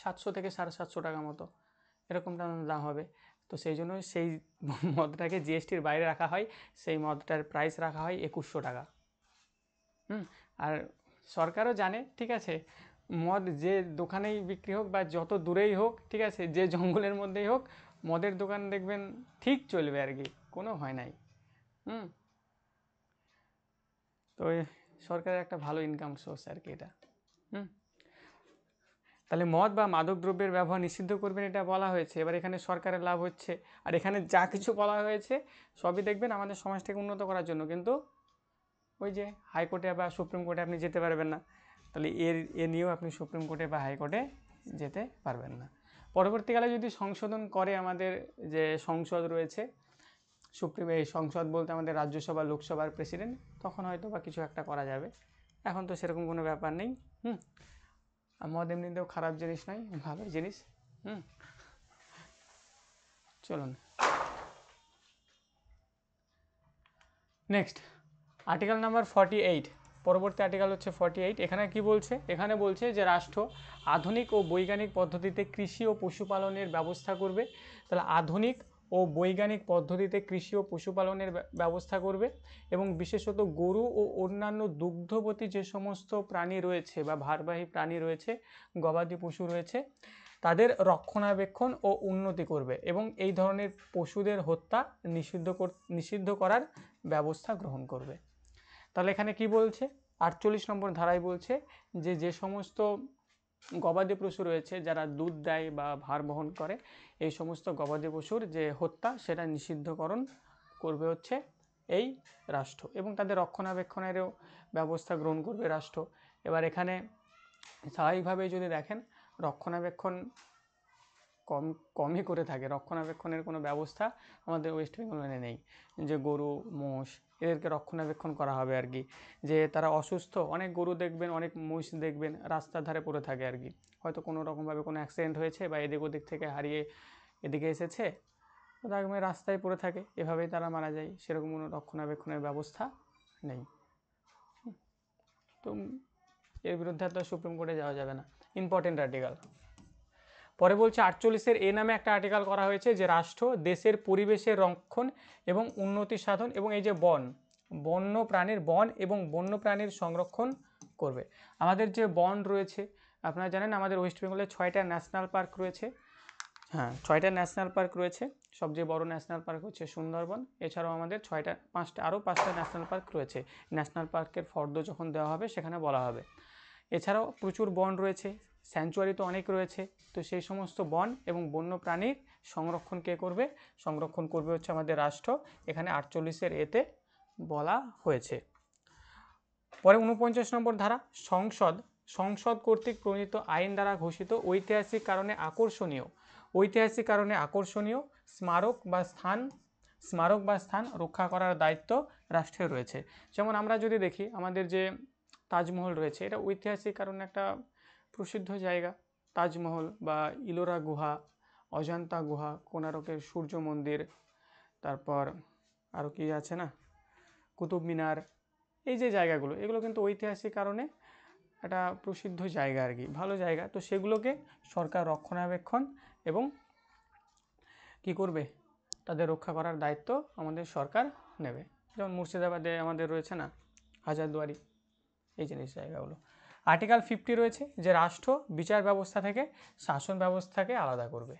700 থেকে 750 টাকা মতো, এরকম দাম হবে। তো সেই জন্য সেই মদটাকে জিএসটির বাইরে রাখা হয়, সেই মদটার প্রাইস রাখা হয় 2100 টাকা। আর সরকারও জানে, ঠিক আছে, মদ যে দোকানেই বিক্রি হোক বা যত দূরেই হোক, ঠিক আছে, যে জঙ্গলের মধ্যেই হোক, মদের দোকান দেখবেন ঠিক চলবে আর কি, কোনো হয় নাই। তো সরকারের একটা ভালো ইনকাম সোর্স আর কি এটা। তাহলে মদ বা মাদক দ্রব্যের ব্যবহার নিষিদ্ধ করবেন এটা বলা হয়েছে। এবার এখানে সরকারের লাভ হচ্ছে, আর এখানে যা কিছু বলা হয়েছে সবই দেখবেন আমাদের সমাজটাকে উন্নত করার জন্য, কিন্তু ওই যে হাইকোর্টে বা সুপ্রিম কোর্টে আপনি যেতে পারবেন না, তাহলে এ নিয়েও আপনি সুপ্রিম কোর্টে বা হাইকোর্টে যেতে পারবেন না। পরবর্তীকালে যদি সংশোধন করে আমাদের যে সংসদ রয়েছে, এই সংসদ বলতে আমাদের রাজ্যসভা লোকসভার প্রেসিডেন্ট, তখন হয়তো বা কিছু একটা করা যাবে। এখন তো সেরকম কোনো ব্যাপার নেই। আর মদ এমনিতেও খারাপ জিনিস নয়, ভালো জিনিস। চলুন নেক্সট আর্টিকেল নাম্বার 48। পরবর্তী আর্টিকেল হচ্ছে 48। এখানে কি বলছে? এখানে বলছে যে রাষ্ট্র আধুনিক ও বৈজ্ঞানিক পদ্ধতিতে কৃষি ও পশুপালনের ব্যবস্থা করবে। তাহলে আধুনিক ও বৈজ্ঞানিক পদ্ধতিতে কৃষি ও পশুপালনের ব্যবস্থা করবে, এবং বিশেষত গরু ও অন্যান্য দুগ্ধবতী যে সমস্ত প্রাণী রয়েছে বা ভারবাহী প্রাণী রয়েছে, গবাদি পশু রয়েছে, তাদের রক্ষণাবেক্ষণ ও উন্নতি করবে, এবং এই ধরনের পশুদের হত্যা নিষিদ্ধ করার ব্যবস্থা গ্রহণ করবে। তাহলে এখানে কি বলছে? 48 নম্বর ধারায় বলছে যে সমস্ত গবাদি পশু রয়েছে যারা দুধ দেয় বা ভার বহন করে, এই সমস্ত গবাদি পশুর যে হত্যা সেটা নিষিদ্ধকরণ করবে হচ্ছে এই রাষ্ট্র, এবং তাদের রক্ষণাবেক্ষণেরও ব্যবস্থা গ্রহণ করবে রাষ্ট্র। এবার এখানে স্বাভাবিকভাবে যদি দেখেন রক্ষণাবেক্ষণ কমই করে থাকে, রক্ষণাবেক্ষণের কোনো ব্যবস্থা আমাদের ওয়েস্ট বেঙ্গলে নেই, যে গরু মোষ এদেরকে রক্ষণাবেক্ষণ করা হবে আর কি, যে তারা অসুস্থ, অনেক গরু দেখবেন অনেক মোষ দেখবেন রাস্তার ধারে পড়ে থাকে আর কি, হয়তো কোনো রকমভাবে কোনো অ্যাক্সিডেন্ট হয়েছে বা এদিক ওদিক থেকে হারিয়ে এদিকে এসেছে, একদম রাস্তায় পড়ে থাকে, এভাবেই তারা মারা যায়, সেরকম কোনো রক্ষণাবেক্ষণের ব্যবস্থা নেই। তো এর বিরুদ্ধে তো সুপ্রিম কোর্টে যাওয়া যাবে না। Important article. পরে বলছে 48-এর এ নামে একটা আর্টিকেল করা হয়েছে যে রাষ্ট্র দেশের পরিবেশের রক্ষণ এবং উন্নতি সাধন, এবং এই যে বন এবং বন্যপ্রাণীর সংরক্ষণ করবে। আমাদের যে বন রয়েছে, আপনারা জানেন আমাদের ওয়েস্ট বেঙ্গলে 6টা ন্যাশনাল পার্ক রয়েছে। হ্যাঁ, 6টা ন্যাশনাল পার্ক রয়েছে। সবচেয়ে বড় ন্যাশনাল পার্ক হচ্ছে সুন্দরবন। এছাড়াও আমাদের 5টা ন্যাশনাল পার্ক রয়েছে। ন্যাশনাল পার্কের ফর্দ যখন দেওয়া হবে সেখানে বলা হবে। এছাড়াও প্রচুর বন রয়েছে, স্যাংচুয়ারি তো অনেক রয়েছে। তো সেই সমস্ত বন এবং বন্য প্রাণীর সংরক্ষণ কে করবে? সংরক্ষণ করবে হচ্ছে আমাদের রাষ্ট্র। এখানে 48-এর এতে বলা হয়েছে। পরে 49 নম্বর ধারা, সংসদ কর্তৃক প্রণীত আইন দ্বারা ঘোষিত ঐতিহাসিক কারণে আকর্ষণীয় স্মারক বা স্থান রক্ষা করার দায়িত্ব রাষ্ট্রের রয়েছে। যেমন আমরা যদি দেখি আমাদের যে তাজমহল রয়েছে, এটা ঐতিহাসিক কারণে একটা প্রসিদ্ধ জায়গা। তাজমহল বা ইলোরা গুহা, অজন্তা গুহা, কোণারকের সূর্য মন্দির, তারপর আরও কি আছে না, কুতুব মিনার, এই যে জায়গাগুলো, এগুলো কিন্তু ঐতিহাসিক কারণে একটা প্রসিদ্ধ জায়গা আর কি, ভালো জায়গা। তো সেগুলোকে সরকার রক্ষণাবেক্ষণ এবং কি করবে? তাদের রক্ষা করার দায়িত্ব আমাদের সরকার নেবে। যেমন মুর্শিদাবাদে আমাদের রয়েছে না হাজারদুয়ারি, এই জিনিস জায়গাগুলো। আর্টিকেল 50 রয়েছে যে রাষ্ট্র বিচার ব্যবস্থা থেকে শাসন ব্যবস্থাকে আলাদা করবে।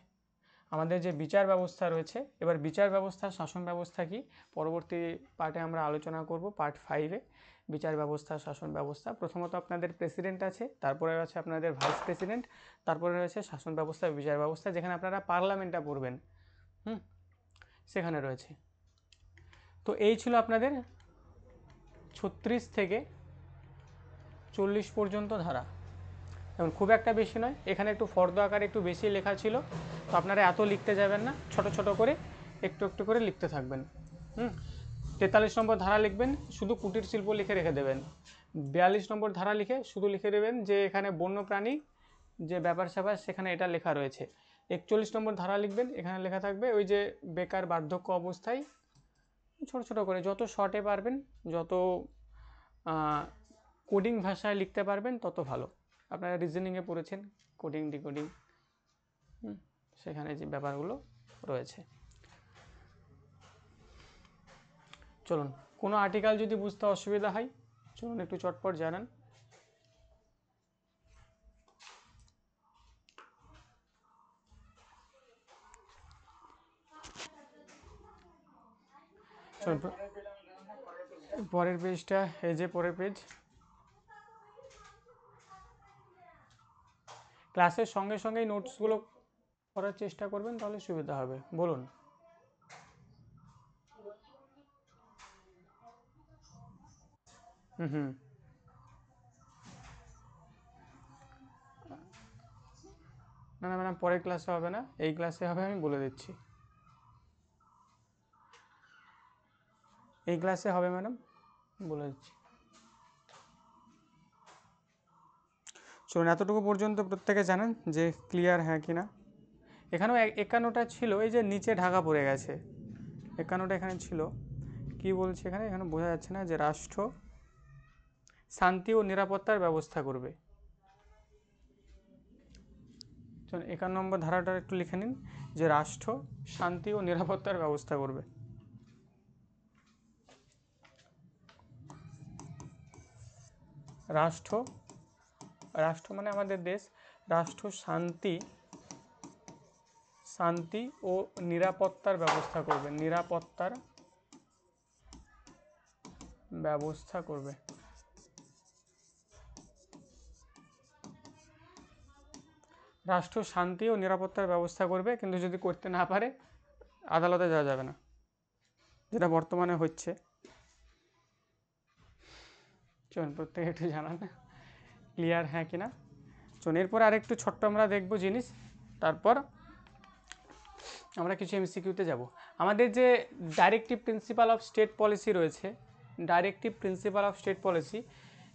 আমাদের যে বিচার ব্যবস্থা রয়েছে, এবার বিচার ব্যবস্থা শাসন ব্যবস্থা কি পরবর্তী পার্টে আমরা আলোচনা করব, পার্ট 5-এ। বিচার ব্যবস্থা শাসন ব্যবস্থা, প্রথমত আপনাদের প্রেসিডেন্ট আছে, তারপরে আছে আপনাদের ভাইস প্রেসিডেন্ট, তারপরে রয়েছে শাসন ব্যবস্থা বিচার ব্যবস্থা, যেখানে আপনারা পার্লামেন্টটা পড়বেন, সেখানে রয়েছে। তো এই ছিল আপনাদের 36 থেকে 40 পর্যন্ত ধারা। এবং খুব একটা বেশি নয়, এখানে একটু ফর্দ আকারে একটু বেশি লেখা ছিল, তো আপনারা এত লিখতে যাবেন না, ছোট ছোট করে একটু একটু করে লিখতে থাকবেন। 43 নম্বর ধারা লিখবেন, শুধু কুটির শিল্প লিখে রেখে দেবেন। 42 নম্বর ধারা লিখে শুধু লিখে দেবেন যে এখানে বন্যপ্রাণী যে ব্যাপার স্যাপার সেখানে এটা লেখা রয়েছে। 41 নম্বর ধারা লিখবেন, এখানে লেখা থাকবে ওই যে বেকার বার্ধক্য অবস্থায়, ছোট ছোট করে যত শর্টে পারবেন, যত কোডিং ভাষায় লিখতে পারবেন তত ভালো। আপনারা রিজনিংয়ে পড়েছেন কোডিং ডিকোডিং, সেখানে যে ব্যাপারগুলো রয়েছে। চলুন, কোনো আর্টিকেল যদি বুঝতে অসুবিধা হয় চলুন একটু চটপট জানান। চলুন পরের পেজটা, এই যে পরের পেজ, ক্লাসের সঙ্গে সঙ্গেই নোটসগুলো করার চেষ্টা করবেন, তাহলে সুবিধা হবে। বলুন। হুম। না না ম্যাডাম, পরের ক্লাসে হবে না, এই ক্লাসে হবে, আমি বলে দিচ্ছি। এই ক্লাসে হবে ম্যাডাম, বলে দিচ্ছি। চলুন, এতটুকু পর্যন্ত প্রত্যেকে জানেন যে ক্লিয়ার হ্যাঁ কি না। এখানেও 51টা ছিল, এই যে নিচে ঢাকা পড়ে গেছে, 51টা এখানে ছিল। কি বলছে এখানে, এখানে বোঝা যাচ্ছে না, যে রাষ্ট্র শান্তি ও নিরাপত্তার ব্যবস্থা করবে। চলুন 51 নম্বর ধারাটা একটু লিখে নিন, যে রাষ্ট্র শান্তি ও নিরাপত্তার ব্যবস্থা করবে। রাষ্ট্র, রাষ্ট্র মানে আমাদের দেশ, রাষ্ট্র শান্তি ও নিরাপত্তার ব্যবস্থা করবে, নিরাপত্তার ব্যবস্থা করবে। রাষ্ট্র শান্তি ও নিরাপত্তার ব্যবস্থা করবে, কিন্তু যদি করতে না পারে আদালতে যাওয়া যাবে না, যেটা বর্তমানে হচ্ছে। চলুন প্রত্যেকে একটু জানান ক্লিয়ার হ্যাঁ কিনা। চলুন এরপরে আরেকটু ছোট্ট আমরা দেখব জিনিস, তারপর আমরা কিছু এমসিকিউতে যাব। আমাদের যে directive principle of state policy রয়েছে, directive principle of state policy,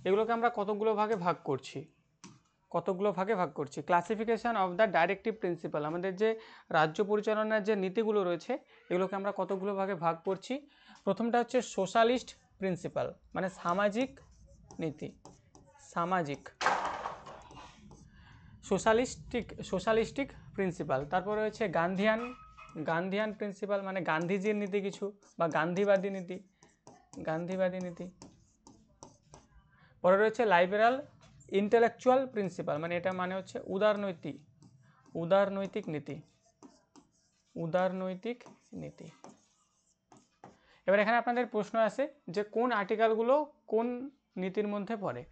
এগুলোকে আমরা কতগুলো ভাগে ভাগ করছি, classification of the directive principle, আমাদের যে রাজ্য পরিচালনার যে নীতিগুলো রয়েছে এগুলোকে আমরা কতগুলো ভাগে ভাগ করছি। প্রথমটা হচ্ছে সোশ্যালিস্ট প্রিন্সিপাল, মানে সামাজিক নীতি, সোশ্যালিস্টিক প্রিন্সিপাল। তারপর রয়েছে গান্ধিয়ান প্রিন্সিপাল, মানে গান্ধীজির নীতি কিছু, বা গান্ধীবাদী নীতি। পরে রয়েছে লাইবেরাল ইন্টেলেকচুয়াল প্রিন্সিপাল, মানে এটা মানে হচ্ছে উদারনৈতিক নীতি। এবার এখানে আপনাদের প্রশ্ন আছে যে কোন আর্টিকেলগুলো কোন নীতির মধ্যে পড়ে।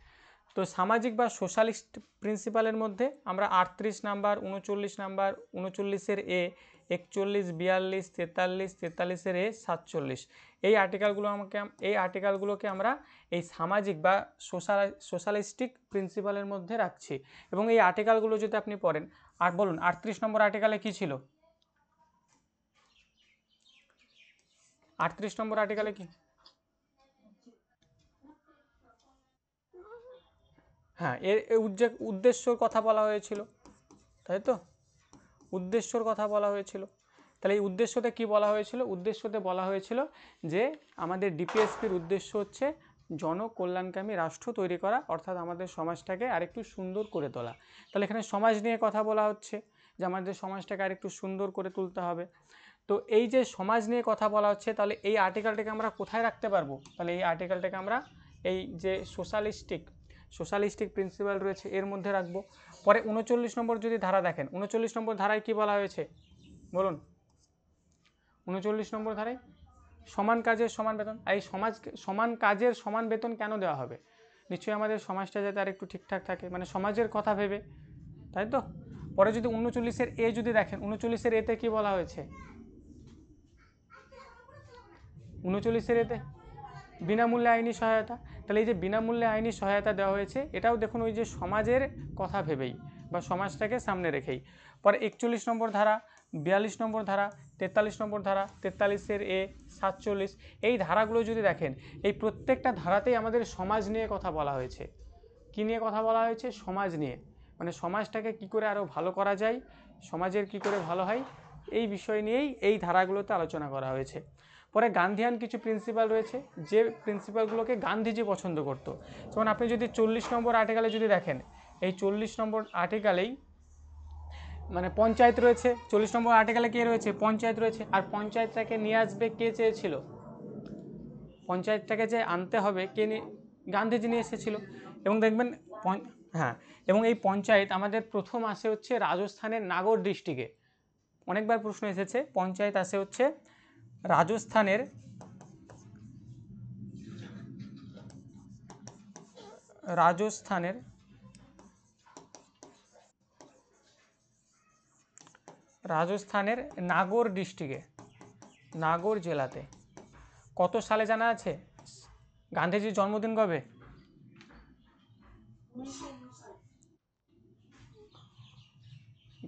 তো সামাজিক বা সোশ্যালিস্ট প্রিন্সিপালের মধ্যে আমরা 38 নাম্বার, 39 নাম্বার, 39-এর এ, 41, 42, 43, 43-এর এ, 47, এই আর্টিকেলগুলোকে আমরা এই সামাজিক বা সোশ্যালিস্টিক প্রিন্সিপালের মধ্যে রাখছি। এবং এই আর্টিকেলগুলো যদি আপনি পড়েন, আর বলুন 38 নম্বর আর্টিকেলে কী ছিল, 38 নম্বর আর্টিকেলে কি, হ্যাঁ এর উদ্দেশ্যর কথা বলা হয়েছিল, তাই তো, উদ্দেশ্যর কথা বলা হয়েছিল। তাহলে এই উদ্দেশ্যতে কি বলা হয়েছিল, উদ্দেশ্যতে বলা হয়েছিল যে আমাদের ডিপিএসপির উদ্দেশ্য হচ্ছে জনকল্যাণকামী রাষ্ট্র তৈরি করা, অর্থাৎ আমাদের সমাজটাকে আরেকটু সুন্দর করে তোলা। তাহলে এখানে সমাজ নিয়ে কথা বলা হচ্ছে যে আমাদের সমাজটাকে আরেকটু সুন্দর করে তুলতে হবে। তো এই যে সমাজ নিয়ে কথা বলা হচ্ছে, তাহলে এই আর্টিকেলটাকে আমরা কোথায় রাখতে পারবো, তাহলে এই আর্টিকেলটাকে আমরা এই যে সোশ্যালিস্টিক প্রিন্সিপাল রয়েছে এর মধ্যে রাখবো। পরে 39 নম্বর যদি ধারা দেখেন, 39 নম্বর ধারায় কি বলা হয়েছে বলুন, 39 নম্বর ধারায় সমান কাজের সমান বেতন। এই সমান কাজের সমান বেতন কেন দেওয়া হবে, নিশ্চয়ই আমাদের সমাজটা যাতে আর একটু ঠিকঠাক থাকে, মানে সমাজের কথা ভেবে, তাই তো। পরে যদি 39-এর এ যদি দেখেন, 39-এর এতে কি বলা হয়েছে, 39-এর এতে বিনামূল্যে আইনি সহায়তা। তাহলে এই যে বিনামূল্যে আইনি সহায়তা দেওয়া হয়েছে, এটাও দেখুন ওই যে সমাজের কথা ভেবেই বা সমাজটাকে সামনে রেখেই। পরে 41 নম্বর ধারা, 42 নম্বর ধারা, 43 নম্বর ধারা, 43-এর এ, 47, এই ধারাগুলো যদি দেখেন, এই প্রত্যেকটা ধারাতেই আমাদের সমাজ নিয়ে কথা বলা হয়েছে। কী নিয়ে কথা বলা হয়েছে, সমাজ নিয়ে, মানে সমাজটাকে কি করে আরও ভালো করা যায়, সমাজের কি করে ভালো হয়, এই বিষয় নিয়েই এই ধারাগুলোতে আলোচনা করা হয়েছে। পরে গান্ধিয়ান কিছু প্রিন্সিপাল রয়েছে, যে প্রিন্সিপালগুলোকে গান্ধীজি পছন্দ করতো। যেমন আপনি যদি 40 নম্বর আর্টিকেলে যদি দেখেন, এই 40 নম্বর আর্টিকেলেই মানে পঞ্চায়েত রয়েছে, 40 নম্বর আর্টিকেলে কে রয়েছে, পঞ্চায়েত রয়েছে। আর পঞ্চায়েতটাকে নিয়ে আসবে কে চেয়েছিল, পঞ্চায়েতটাকে যে আনতে হবে কে নিয়ে, গান্ধীজি নিয়ে এসেছিল। এবং দেখবেন হ্যাঁ, এবং এই পঞ্চায়েত আমাদের প্রথম আসে হচ্ছে রাজস্থানের নাগর ডিস্ট্রিক্টে, অনেকবার প্রশ্ন এসেছে, পঞ্চায়েত আসে হচ্ছে রাজস্থানের রাজস্থানের নাগর ডিস্ট্রিক্টে, নাগর জেলাতে। কত সালে জানা আছে? গান্ধীজির জন্মদিন কবে?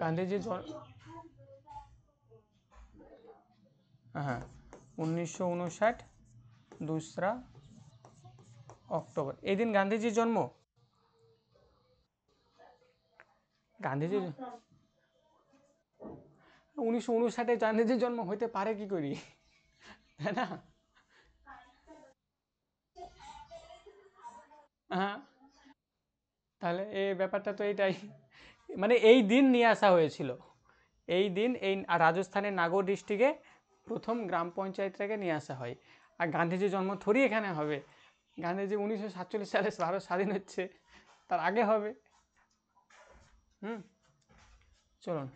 গান্ধীজির হ্যাঁ 1959 2রা অক্টোবর, এই দিন গান্ধীজির জন্ম। গান্ধীজির 1959 গান্ধীজির জন্ম হইতে পারে কি করি, তাই না? হ্যাঁ, তাহলে এই ব্যাপারটা তো এইটাই, মানে এই দিন নিয়ে আসা হয়েছিল, এই দিন এই রাজস্থানের নাগর ডিস্ট্রিক্টে প্রথম গ্রাম পঞ্চায়েতটাকে নিয়ে আসা হয়। আর গান্ধীজির জন্ম থরি এখানে হবে, গান্ধীজি 1947 সালে ভারত স্বাধীন হচ্ছে, তার আগে হবে। চলুন,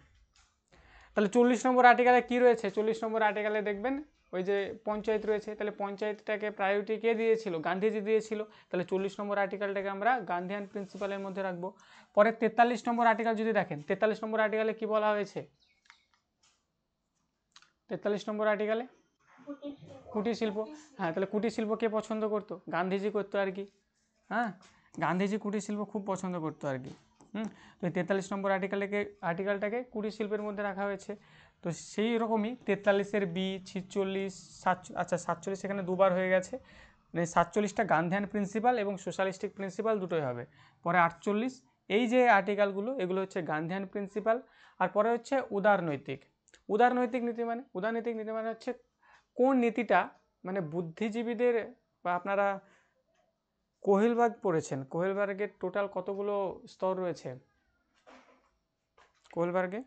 তাহলে 40 নম্বর আর্টিকেলে কি রয়েছে? 40 নম্বর আর্টিকেলে দেখবেন ওই যে পঞ্চায়েত রয়েছে, তাহলে পঞ্চায়েতটাকে প্রায়োরিটি কে দিয়েছিল? গান্ধীজি দিয়েছিল। তাহলে 40 নম্বর আর্টিকেলটাকে আমরা গান্ধীয়ান প্রিন্সিপালের মধ্যে রাখবো। পরে 43 নম্বর আর্টিকেল যদি দেখেন, 43 নম্বর আর্টিকেলে কি বলা হয়েছে? 43 নম্বর আর্টিকেলে কুটির শিল্প। হ্যাঁ, তাহলে কুটির শিল্প কে পছন্দ করতো? গান্ধীজি করতো আর কি। হ্যাঁ, গান্ধীজি কুটির শিল্প খুব পছন্দ করতো আর কি। তো 43 নম্বর আর্টিকেলটাকে কুটির শিল্পের মধ্যে রাখা হয়েছে। তো সেই রকমই 43-এর বি, 46, 47 এখানে দুবার হয়ে গেছে, মানে 47টা গান্ধীয়ান প্রিন্সিপাল এবং সোশ্যালিস্টিক প্রিন্সিপাল দুটোই হবে। পরে 48, এই যে আর্টিকেলগুলো এগুলো হচ্ছে গান্ধীয়ান প্রিন্সিপাল। আর পরে হচ্ছে উদারনৈতিক। উদারনৈতিক নীতি মানে হচ্ছে কোন নীতিটা, মানে বুদ্ধিজীবীদের, বা আপনারা কোহেলবার্গ পড়েছেন, কোহেলবার্গের টোটাল কতগুলো স্তর রয়েছে? কোহেলবার্গে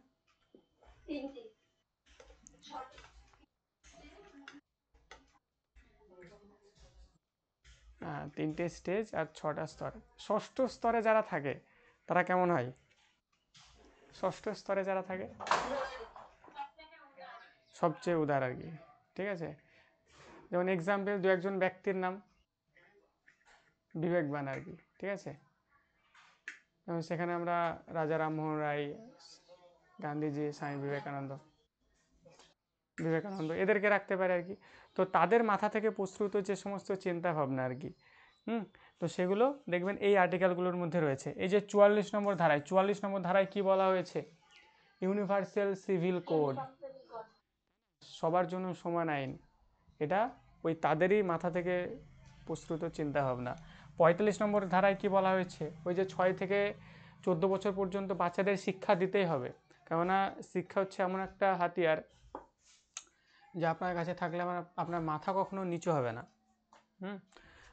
তিনটে স্টেজ আর 6টা স্তর। ষষ্ঠ স্তরে যারা থাকে তারা কেমন হয়? ষষ্ঠ স্তরে যারা থাকে সবচেয়ে উদার আর কি, ঠিক আছে। যেমন এক্সাম্পল দু একজন ব্যক্তির নাম, বিবেকবান আর কি, ঠিক আছে। যেমন সেখানে আমরা রাজা রামমোহন রায়, গান্ধীজি, স্বামী বিবেকানন্দ এদেরকে রাখতে পারে আর কি। তো তাদের মাথা থেকে প্রস্ফুটিত যে সমস্ত চিন্তা ভাবনা আর কি, তো সেগুলো দেখবেন এই আর্টিকেলগুলোর মধ্যে রয়েছে। এই যে 44 নম্বর ধারায়, 44 নম্বর ধারায় কি বলা হয়েছে? ইউনিভার্সাল সিভিল কোড, সবার জন্য সমান আইন। এটা ওই তাদেরই মাথা থেকে প্রস্ফুটিত চিন্তা ভাবনা। 45 নম্বর ধারায় কি বলা হয়েছে? ওই যে 6 থেকে 14 বছর পর্যন্ত বাচ্চাদের শিক্ষা দিতেই হবে, কেননা শিক্ষা হচ্ছে এমন একটা হাতিয়ার যে আপনার কাছে থাকলে আপনার মাথা কখনো নিচু হবে না।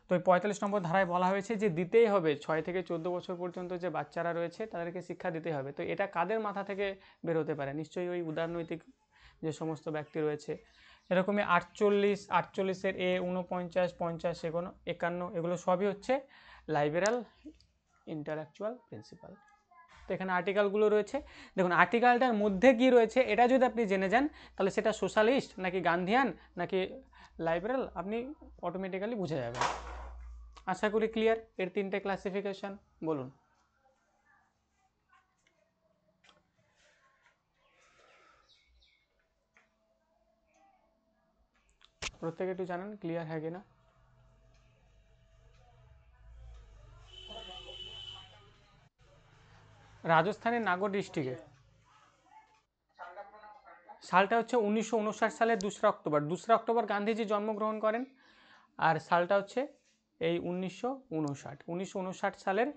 তো ওই 45 নম্বর ধারায় বলা হয়েছে যে দিতেই হবে, 6 থেকে 14 বছর পর্যন্ত যে বাচ্চারা রয়েছে তাদেরকে শিক্ষা দিতেই হবে। তো এটা কাদের মাথা থেকে বের হতে পারে? নিশ্চয়ই ওই উদারনৈতিক যে সমস্ত ব্যক্তি রয়েছে। এরকমই 48-48-এর এ, 49, 50, 51 এগুলো সবই হচ্ছে লাইবেরাল ইন্টালেকচুয়াল প্রিন্সিপাল। তো এখানে আর্টিকেলগুলো রয়েছে। দেখুন আর্টিকেলটার মধ্যে কি রয়েছে এটা যদি আপনি জেনে যান, তাহলে সেটা সোশ্যালিস্ট নাকি গান্ধীয়ান নাকি লাইবেরাল আপনি অটোমেটিক্যালি বুঝে যাবেন। আশা করি ক্লিয়ার এর 3টে ক্লাসিফিকেশন। বলুন। প্রত্যেকে একটু জানান ক্লিয়ার হয় কিনা। রাজস্থানের নাগর ডিস্ট্রিক্টে সালটা হচ্ছে 1959 সালের 2রা অক্টোবর। 2রা অক্টোবর গান্ধীজি জন্মগ্রহণ করেন, আর সালটা হচ্ছে এই 1959 সালের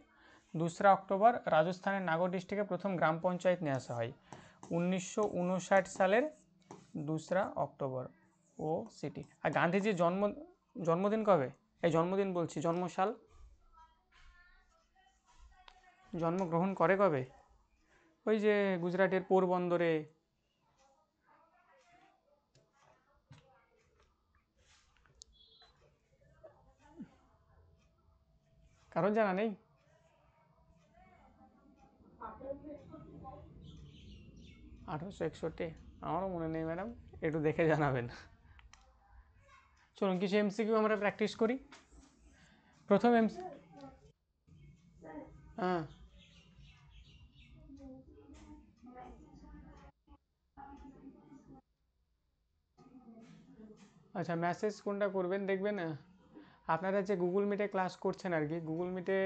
2রা অক্টোবর রাজস্থানের নাগর ডিস্ট্রিক্টে প্রথম গ্রাম পঞ্চায়েত নিয়ে আসা হয়। 1959 সালের 2রা অক্টোবর ও সিটি। আর গান্ধীজির জন্মদিন কবে? এই জন্মদিন বলছি, জন্মসাল, জন্মগ্রহণ করে কবে? ওই যে গুজরাটের পোরবন্দরে। কারণ জানা নেই? 1861, আমারও মনে নেই ম্যাডাম, একটু দেখে জানাবেন। চলুন কিছু এমসিকিউ আমরা প্র্যাকটিস করি। প্রথম হ্যাঁ আচ্ছা, মেসেজ কোনটা করবেন দেখবেন, আপনারা যে গুগল মিটে ক্লাস করছেন আর কি, গুগল মিটে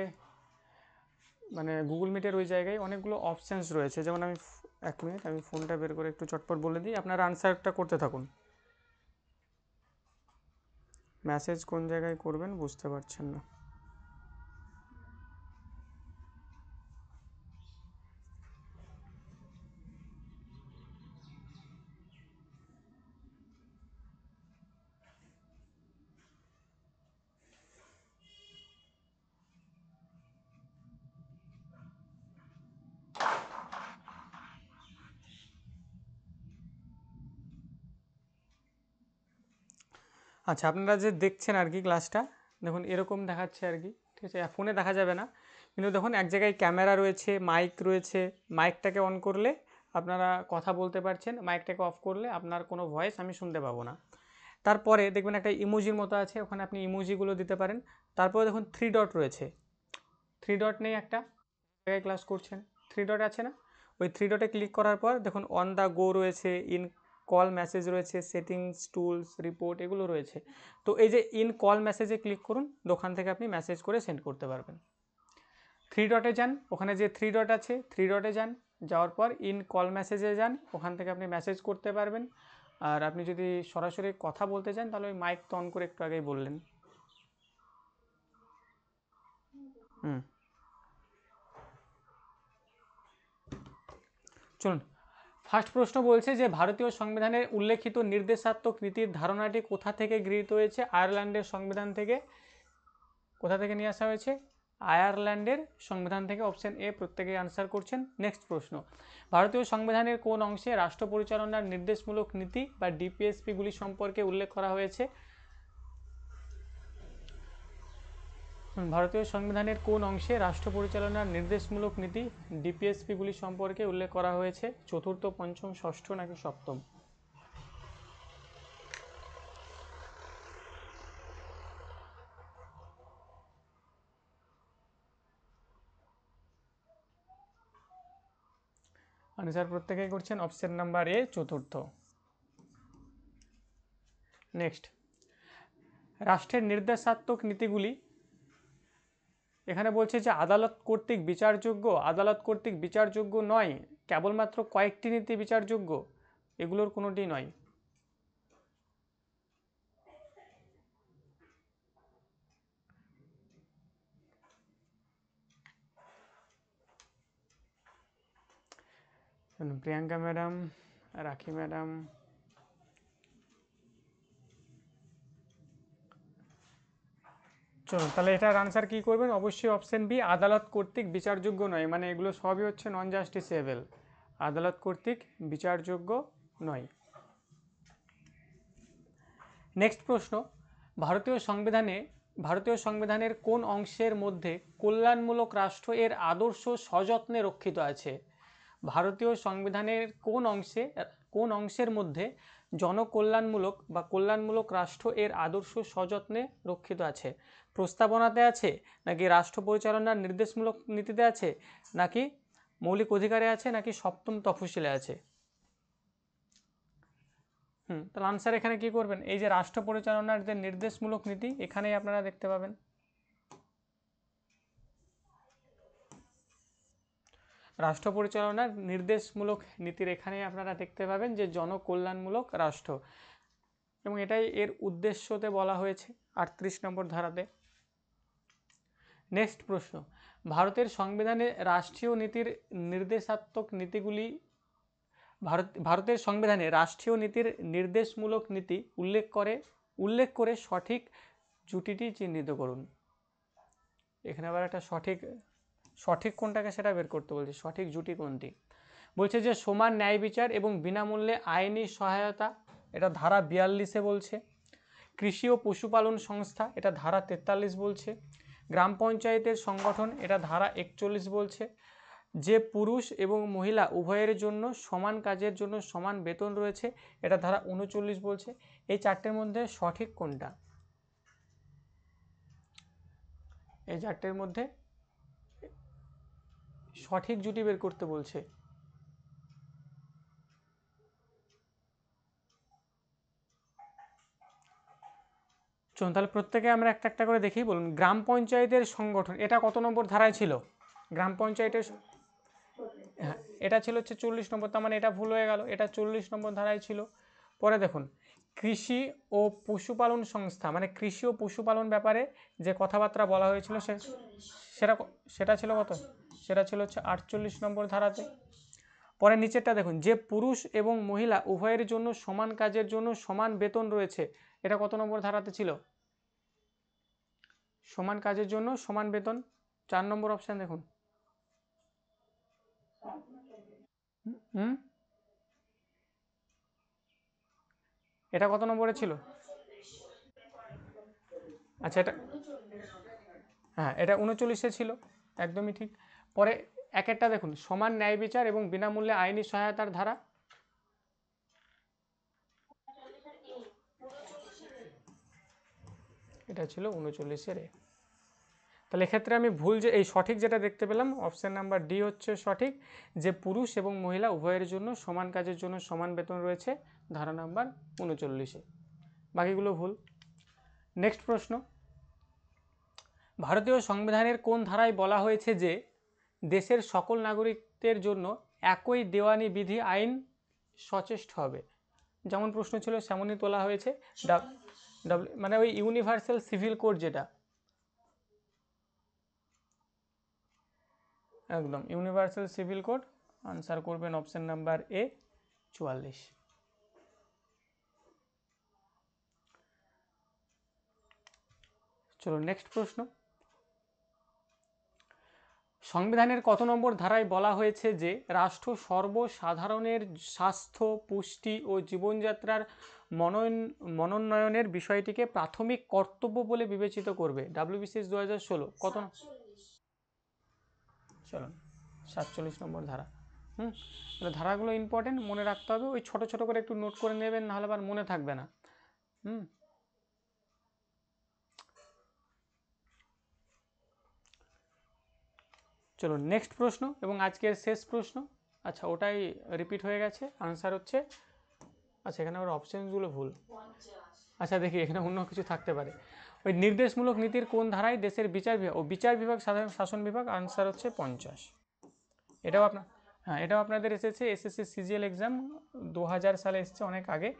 মানে গুগল মিটের ওই জায়গায় অনেকগুলো অপশানস রয়েছে। যেমন আমি 1 মিনিট, আমি ফোনটা বের করে একটু চটপট বলে দিই, আপনারা আনসারটা করতে থাকুন। মেসেজ কোন জায়গায় করবেন বুঝতে পারছেন না। আচ্ছা, আপনারা যে দেখছেন আর কি ক্লাসটা, দেখুন এরকম দেখাচ্ছে আর কি, ঠিক আছে। ফোনে দেখা যাবে না, কিন্তু দেখুন এক জায়গায় ক্যামেরা রয়েছে, মাইক রয়েছে। মাইকটাকে অন করলে আপনারা কথা বলতে পারছেন, মাইকটাকে অফ করলে আপনার কোনো ভয়েস আমি শুনতে পাবো না। তারপরে দেখবেন একটা ইমোজির মতো আছে, ওখানে আপনি ইমোজিগুলো দিতে পারেন। তারপরে দেখুন 3 ডট রয়েছে, 3 ডট নেই একটা জায়গায় ক্লাস করছেন, 3 ডট আছে না, ওই 3 ডটে ক্লিক করার পর দেখুন অন দ্য গো রয়েছে, ইন কল মেসেজ রয়েছে, সেটিংস, টুলস, রিপোর্ট, এগুলো রয়েছে। তো এই যে ইন কল মেসেজে ক্লিক করুন, দোকান থেকে আপনি মেসেজ করে সেন্ড করতে পারবেন। 3 ডটে যান, ওখানে যে 3 ডট আছে 3 ডটে যান, যাওয়ার পর ইন কল মেসেজে যান, ওখান থেকে আপনি মেসেজ করতে পারবেন। আর আপনি যদি সরাসরি কথা বলতে চান তাহলে ওই মাইক তো অন করে একটু আগেই বললেন। চলুন, ফার্স্ট প্রশ্ন বলছে যে ভারতীয় সংবিধানের উল্লেখিত নির্দেশাত্মক নীতির ধারণাটি কোথা থেকে গৃহীত হয়েছে? আয়ারল্যান্ডের সংবিধান থেকে। কোথা থেকে নিয়ে আসা হয়েছে? আয়ারল্যান্ডের সংবিধান থেকে। অপশন এ প্রত্যেকেই আনসার করছেন। নেক্সট প্রশ্ন, ভারতীয় সংবিধানের কোন অংশে রাষ্ট্র পরিচালনার নির্দেশমূলক নীতি বা ডিপিএসপিগুলি সম্পর্কে উল্লেখ করা হয়েছে? ভারতীয় সংবিধানের কোন অংশে রাষ্ট্র পরিচালনার নির্দেশমূলক নীতি ডিপিএসপিগুলি সম্পর্কে উল্লেখ করা হয়েছে? চতুর্থ, পঞ্চম, ষষ্ঠ নাকি সপ্তম? আনসার প্রত্যেকেই করছেন অপশন নাম্বার এ, চতুর্থ। নেক্সট, রাষ্ট্রের নির্দেশাত্মক নীতিগুলি, এখানে বলছে যে আদালত কর্তৃক বিচারযোগ্য, আদালত কর্তৃক বিচারযোগ্য নয়, কেবলমাত্র কয়েকটি নীতি বিচারযোগ্য, এগুলোর কোনোটি নয়। প্রিয়াঙ্কা ম্যাডাম, রাখি ম্যাডাম, চলুন তাহলে এটার আনসার কি করবেন? অবশ্যই অপশন বি, আদালত কর্তৃক বিচারযোগ্য নয়, মানে এগুলো সবই হচ্ছে নন জাস্টিসেবল, আদালত কর্তৃক বিচারযোগ্য নয়। নেক্সট প্রশ্ন, ভারতীয় সংবিধানের কোন অংশের মধ্যে কল্যাণমূলক রাষ্ট্র এর আদর্শ সযত্নে রক্ষিত আছে? ভারতীয় সংবিধানের কোন অংশের মধ্যে জনকল্যাণমূলক বা কল্যাণমূলক রাষ্ট্র এর আদর্শ সযত্নে রক্ষিত আছে? প্রস্তাবনাতে আছে, নাকি রাষ্ট্র পরিচালনার নির্দেশমূলক নীতিতে আছে, নাকি মৌলিক অধিকারে আছে, নাকি সপ্তম তফসিলে আছে? তাহলে আনসার এখানে কি করবেন? এই যে রাষ্ট্র পরিচালনার যে নির্দেশমূলক নীতি, এখানেই আপনারা দেখতে পাবেন। রাষ্ট্র পরিচালনার নির্দেশমূলক নীতির এখানেই আপনারা দেখতে পাবেন যে জনকল্যাণমূলক রাষ্ট্র, এবং এটাই এর উদ্দেশ্যতে বলা হয়েছে 38 নম্বর ধারাতে। নেক্সট প্রশ্ন, ভারতের সংবিধানে রাষ্ট্রীয় নীতির নির্দেশাত্মক নীতিগুলি, ভারতের সংবিধানে রাষ্ট্রীয় নীতির নির্দেশমূলক নীতি উল্লেখ করে সঠিক জুটিটি চিহ্নিত করুন। এখানে আবার একটা সঠিক কোনটাকে সেটা বের করতে বলছে, সঠিক জুটি কোনটি? বলছে যে সমান ন্যায় বিচার এবং বিনামূল্যে আইনি সহায়তা, এটা ধারা 42-এ বলছে। কৃষি ও পশুপালন সংস্থা, এটা ধারা 43 বলছে। গ্রাম পঞ্চায়েতের সংগঠন, এটা ধারা 41 বলছে। যে পুরুষ এবং মহিলা উভয়ের জন্য সমান কাজের জন্য সমান বেতন রয়েছে, এটা ধারা 39 বলছে। এই চারটের মধ্যে সঠিক কোনটা? এই চারটের মধ্যে সঠিক জুটি বের করতে বলছে। চলুন তাহলে প্রত্যেকে আমরা একটা একটা করে দেখি। বলুন গ্রাম পঞ্চায়েতের সংগঠন, এটা কত নম্বর ধারায় ছিল? গ্রাম পঞ্চায়েতের, হ্যাঁ এটা ছিল হচ্ছে 40 নম্বর, তার মানে এটা ভুল হয়ে গেল, এটা 40 নম্বর ধারায় ছিল। পরে দেখুন কৃষি ও পশুপালন সংস্থা, মানে কৃষি ও পশুপালন ব্যাপারে যে কথাবার্তা বলা হয়েছিল সেটা সেটা ছিল কত? সেটা ছিল হচ্ছে 48 নম্বর ধারাতে। পরে নিচেরটা দেখুন, যে পুরুষ এবং মহিলা উভয়ের জন্য সমান কাজের জন্য সমান বেতন রয়েছে, এটা কত নম্বর ধারাতে ছিল? সমান কাজের জন্য সমান বেতন, 4 নম্বর অপশান দেখুন। হুম, এটা কত নম্বরে ছিল? আচ্ছা এটা, হ্যাঁ এটা 39-এ ছিল, একদমই ঠিক। পরে এক একটা দেখুন, সমান ন্যায় বিচার এবং বিনামূল্যে আইনি সহায়তার ধারা, এটা ছিল 39-এর এ। তাহলে এক্ষেত্রে আমি ভুল, যে এই সঠিক যেটা দেখতে পেলাম অপশান নাম্বার ডি হচ্ছে সঠিক, যে পুরুষ এবং মহিলা উভয়ের জন্য সমান কাজের জন্য সমান বেতন রয়েছে, ধারা নাম্বার 39-এ। বাকিগুলো ভুল। নেক্সট প্রশ্ন, ভারতীয় সংবিধানের কোন ধারায় বলা হয়েছে যে দেশের সকল নাগরিকদের জন্য একই দেওয়ানি বিধি আইন সচেষ্ট হবে? যেমন প্রশ্ন ছিল সেমনই তোলা হয়েছে। মানে ওই ইউনিভার্সাল সিভিল কোড যেটা, একদম ইউনিভার্সাল সিভিল কোড। আনসার করবেন অপশন নাম্বার এ 44। চলো নেক্সট প্রশ্ন, সংবিধানের কত নম্বর ধারায় বলা হয়েছে যে রাষ্ট্র সর্বসাধারণের স্বাস্থ্য, পুষ্টি ও জীবনযাত্রার মনোন্নয়নের বিষয়টিকে প্রাথমিক কর্তব্য বলে বিবেচিত করবে? ডাব্লিউবিসিএস 2016 কত? চলো 47 নম্বর ধারা। তাহলে ধারাগুলো ইম্পর্টেন্ট, মনে রাখতে হবে, ওই ছোট ছোট করে একটু নোট করে নেবেন, নাহলে আবার মনে থাকবে না। চলো নেক্সট প্রশ্ন এবং আজকের শেষ প্রশ্ন। আচ্ছা ওটাই রিপিট হয়ে গেছে, আনসার হচ্ছে, আচ্ছা এখানে ওর অপশানসগুলো ভুল। আচ্ছা দেখি এখানে অন্য কিছু থাকতে পারে। ওই নির্দেশমূলক নীতির কোন ধারায় দেশের বিচার বিভাগ ও বিচার বিভাগ সাধারণ শাসন বিভাগ, আনসার হচ্ছে 50। এটাও আপনার, হ্যাঁ এটাও আপনাদের এসেছে এসএসসি সিজিএল এক্সাম 2000 সালে এসেছে, অনেক আগে।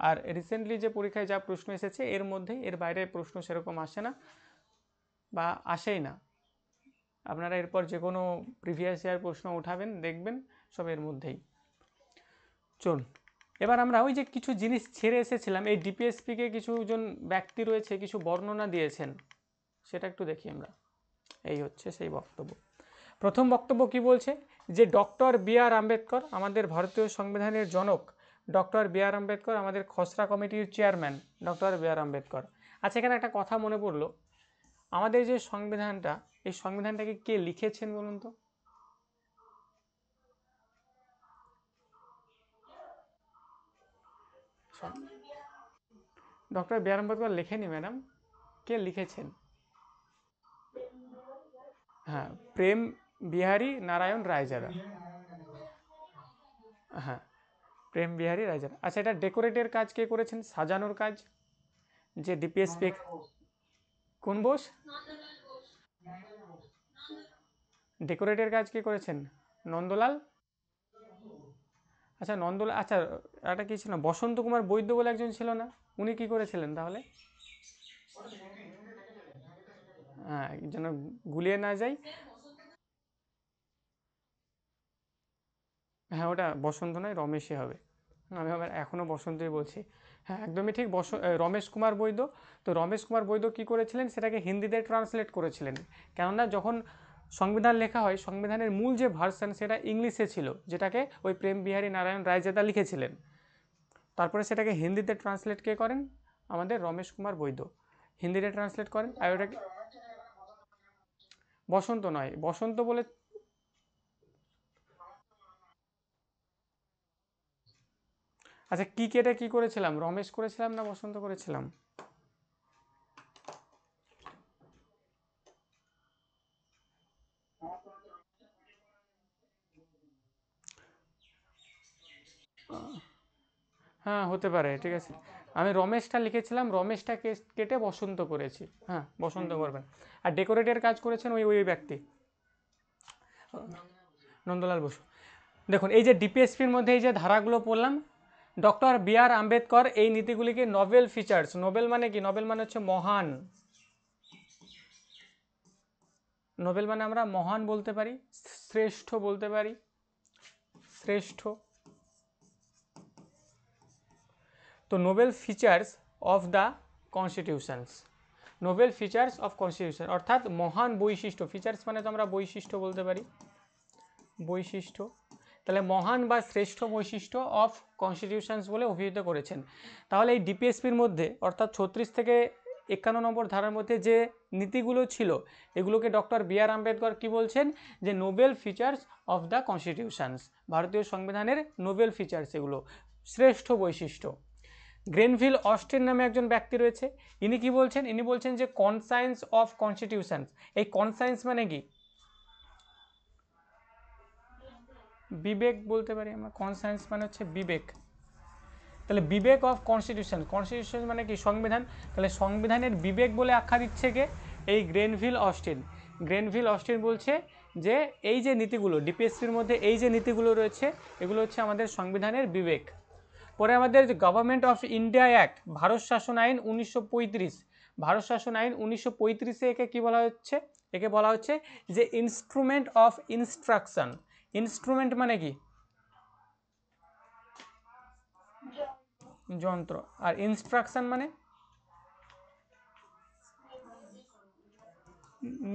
আর রিসেন্টলি যে পরীক্ষায় যা প্রশ্ন এসেছে এর মধ্যে, এর বাইরে প্রশ্ন সেরকম আসে না বা আসেই না। আপনারা এরপর যে কোনো প্রিভিয়াস ইয়ার প্রশ্ন উঠাবেন দেখবেন সব এর মধ্যেই। চলুন এবার আমরা ওই যে কিছু জিনিস ছেড়ে এসেছিলাম, এই ডিপিএসপিকে কিছুজন ব্যক্তি রয়েছে কিছু বর্ণনা দিয়েছেন, সেটা একটু দেখি আমরা। এই হচ্ছে সেই বক্তব্য। প্রথম বক্তব্য কি বলছে, যে ডক্টর বি আর আম্বেদকর আমাদের ভারতীয় সংবিধানের জনক, ডক্টর বি আর আম্বেদকর আমাদের খসড়া কমিটির চেয়ারম্যান ডক্টর বি আর আম্বেদকর। আচ্ছা এখানে একটা কথা মনে পড়লো, আমাদের যে সংবিধানটা, এই সংবিধানটাকে কে লিখেছেন বলুন তো? ডক্টর বি আর আম্বেদকর লেখেনি ম্যাডাম, কে লিখেছেন? হ্যাঁ প্রেম বিহারী নারায়ণ রায়জাদা। হ্যাঁ প্রেম বিহারী রায়জাদা। আচ্ছা এটা ডেকোরেটের কাজ কে করেছেন, সাজানোর কাজ, যে ডিপিএসপি? কোন বোস? ডেকোরেটের কাজ কে করেছেন? নন্দলাল। আচ্ছা নন্দলাল, আচ্ছা একটা কি ছিল, বসন্ত কুমার বৈদ্য বলে একজন ছিল না, উনি কি করেছিলেন তাহলে? হ্যাঁ যেন গুলিয়ে না যাই। হ্যাঁ ওটা বসন্ত নয়, রমেশই হবে। আমি আবার এখনও বসন্তই বলছি। হ্যাঁ একদমই ঠিক, রমেশ কুমার বৈদ্য। তো রমেশ কুমার বৈদ্য কী করেছিলেন, সেটাকে হিন্দিতে ট্রান্সলেট করেছিলেন। কেননা যখন সংবিধান লেখা হয়, সংবিধানের মূল যে ভার্সন সেটা ইংলিশে ছিল, যেটাকে ওই প্রেম বিহারী নারায়ণ রায়জাদা লিখেছিলেন। তারপরে সেটাকে হিন্দিতে ট্রান্সলেট কে করেন, আমাদের রমেশ কুমার বৈদ্য হিন্দিতে ট্রান্সলেট করেন। আর ওটাকে বসন্ত নয়, বসন্ত বলে, আচ্ছা কি কেটে কি করেছিলাম, রমেশ করেছিলাম না বসন্ত করেছিলাম? হ্যাঁ হতে পারে, ঠিক আছে। আমি রমেশটা লিখেছিলাম, রমেশটা কেটে বসন্ত করেছি, হ্যাঁ বসন্ত করবেন। আর ডেকোরেটের কাজ করেছেন ওই ওই ব্যক্তি নন্দলাল বসু। দেখুন এই যে ডিপিএসপির মধ্যে এই যে ধারাগুলো পড়লাম, ডক্টর বি আর আম্বেদকর এই নীতিগুলিকে নোবেল ফিচার্স, নোবেল মানে কি, নোবেল মানে হচ্ছে মহান, নোবেল মানে আমরা মহান বলতে পারি, শ্রেষ্ঠ বলতে পারি, শ্রেষ্ঠ। তো Nobel features of the constitutions, Nobel features of constitution অর্থাৎ মহান বৈশিষ্ট্য, ফিচার্স মানে তো আমরা বৈশিষ্ট্য বলতে পারি, বৈশিষ্ট্য, তাহলে মহান বা শ্রেষ্ঠ বৈশিষ্ট্য অফ কনস্টিটিউশনস বলে অভিহিত করেছেন। তাহলে এই ডিপিএসপির মধ্যে অর্থাৎ 36 থেকে 51 নম্বর ধারার মধ্যে যে নীতিগুলো ছিল এগুলোকে ডক্টর বি আর আম্বেদকর কী বলছেন, যে Nobel features of the constitutions, ভারতীয় সংবিধানের নোবেল ফিচার্স, এগুলো শ্রেষ্ঠ বৈশিষ্ট্য। গ্রেনভিল অস্টিন নামে একজন ব্যক্তি রয়েছে, ইনি কি বলছেন, ইনি বলছেন যে কনসায়েন্স অফ কনস্টিটিউশনস, এই কনসায়েন্স মানে কি, বিবেক বলতে পারি আমরা, কনসায়েন্স মানে হচ্ছে বিবেক, তাহলে বিবেক অফ কনস্টিটিউশন, কনস্টিটিউশন মানে কি সংবিধান, তাহলে সংবিধানের বিবেক বলে আখ্যা দিচ্ছে কে, এই গ্রেনভিল অস্টিন। গ্রেনভিল অস্টিন বলছে যে এই যে নীতিগুলো ডিপিএসপির মধ্যে এই যে নীতিগুলো রয়েছে এগুলো হচ্ছে আমাদের সংবিধানের বিবেক। পরে আমাদের government of India act, Bharat শাসন আইন 1935, ভারত শাসন আইন 1935-এ একে কী বলা হচ্ছে, একে বলা হচ্ছে যে ইনস্ট্রুমেন্ট অফ ইনস্ট্রাকশন। ইনস্ট্রুমেন্ট মানে কি, যন্ত্র, আর ইনস্ট্রাকশন মানে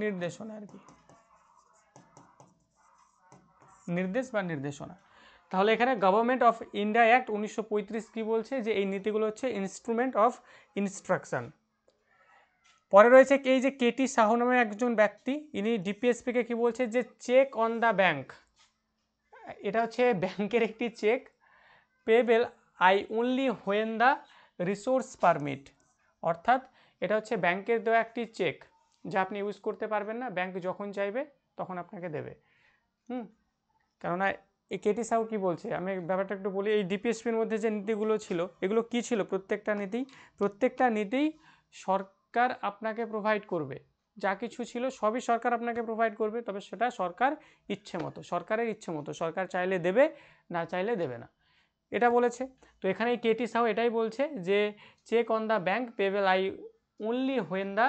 নির্দেশনা আর কি, নির্দেশ বা নির্দেশনা। তাহলে এখানে গভর্নমেন্ট অফ ইন্ডিয়া অ্যাক্ট 1935 কি বলছে, যে এই নীতিগুলো হচ্ছে ইনস্ট্রুমেন্ট অফ ইনস্ট্রাকশন। পরে রয়েছে এই যে কেটি সাহু নামে একজন ব্যক্তি, ইনি ডিপিএসপিকে কি বলছে, যে চেক অন দ্য ব্যাংক, এটা হচ্ছে ব্যাংকের একটি cheque, payable I only when the resource permit, অর্থাৎ এটা হচ্ছে ব্যাংকের দেওয়া একটি চেক যা আপনি ইউজ করতে পারবেন না, ব্যাংক যখন চাইবে তখন আপনাকে দেবে। কেননা এই কেটি সাহু কী বলছে, আমি ব্যাপারটা একটু বলি, এই ডিপিএসপির মধ্যে যে নীতিগুলো ছিল এগুলো কি ছিল, প্রত্যেকটা নীতি সরকার আপনাকে প্রোভাইড করবে, যা কিছু ছিল সবই সরকার আপনাকে প্রোভাইড করবে, তবে সেটা সরকার ইচ্ছে মতো, সরকারের ইচ্ছে মতো, সরকার চাইলে দেবে, না চাইলে দেবে না, এটা বলেছে। তো এখানে কেটি সাহু এটাই বলছে যে cheque on the bank payable I only when the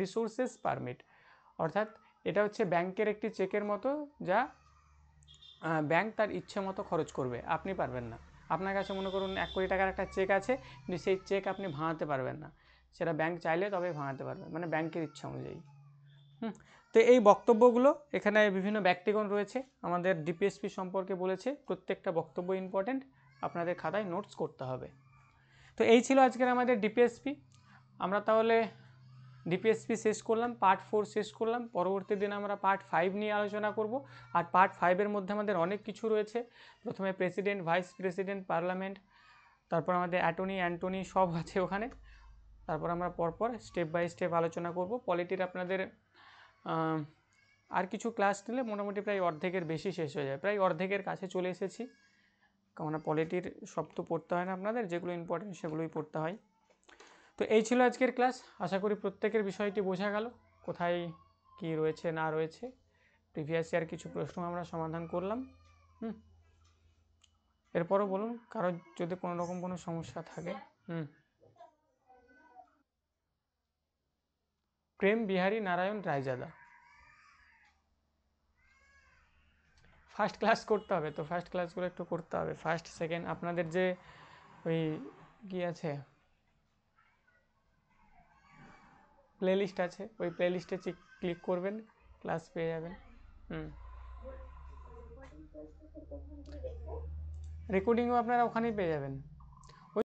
resources permit, অর্থাৎ এটা হচ্ছে ব্যাংকের একটি চেকের মতো, যা ব্যাংক তার ইচ্ছে মতো খরচ করবে, আপনি পারবেন না। আপনার কাছে মনে করুন 1 কোটি টাকার একটা চেক আছে, কিন্তু সেই চেক আপনি ভাঙাতে পারবেন না, সেটা ব্যাংক চাইলে তবে ভাঙাতে পারবেন, মানে ব্যাংকের ইচ্ছা অনুযায়ী। তো এই বক্তব্যগুলো এখানে বিভিন্ন ব্যক্তিগণ রয়েছে আমাদের ডিপিএসপি সম্পর্কে বলেছে, প্রত্যেকটা বক্তব্য ইম্পর্টেন্ট, আপনাদের খাতায় নোটস করতে হবে। তো এই ছিল আজকের আমাদের ডিপিএসপি। আমরা তাহলে ডিপিএসপি শেষ করলাম, পার্ট 4 শেষ করলাম, পরবর্তী দিন আমরা পার্ট 5 নিয়ে আলোচনা করব। আর পার্ট 5-এর মধ্যে আমাদের অনেক কিছু রয়েছে, প্রথমে প্রেসিডেন্ট, ভাইস প্রেসিডেন্ট, পার্লামেন্ট, তারপর আমাদের অ্যাটর্নি সব আছে ওখানে, তারপর আমরা পরপর স্টেপ বাই স্টেপ আলোচনা করব। পলিটির আপনাদের আর কিছু ক্লাস নিলে মোটামুটি প্রায় অর্ধেকের বেশি শেষ হয়ে যায়, প্রায় অর্ধেকের কাছে চলে এসেছি, কারণ পলিটির সব তো পড়তে হয় না আপনাদের, যেগুলো ইম্পর্টেন্ট সেগুলোই পড়তে হয়। তো এই ছিল আজকের ক্লাস, আশা করি প্রত্যেকের বিষয়টি বোঝা গেল, কোথায় কি রয়েছে না রয়েছে। প্রিভিয়াস ইয়ার কিছু প্রশ্ন আমরা সমাধান করলাম। এরপরও বলুন কারো যদি কোনো রকম কোনো সমস্যা থাকে। প্রেম বিহারী নারায়ণ রায়জাদা, ফার্স্ট ক্লাস করতে হবে, তো ফার্স্ট ক্লাসগুলো একটু করতে হবে, ফার্স্ট সেকেন্ড আপনাদের যে ওই কি আছে প্লেলিস্ট আছে, ওই প্লেলিস্টে ক্লিক করবেন, ক্লাস পেয়ে যাবেন। রেকর্ডিংও আপনারা ওখানেই পেয়ে যাবেন।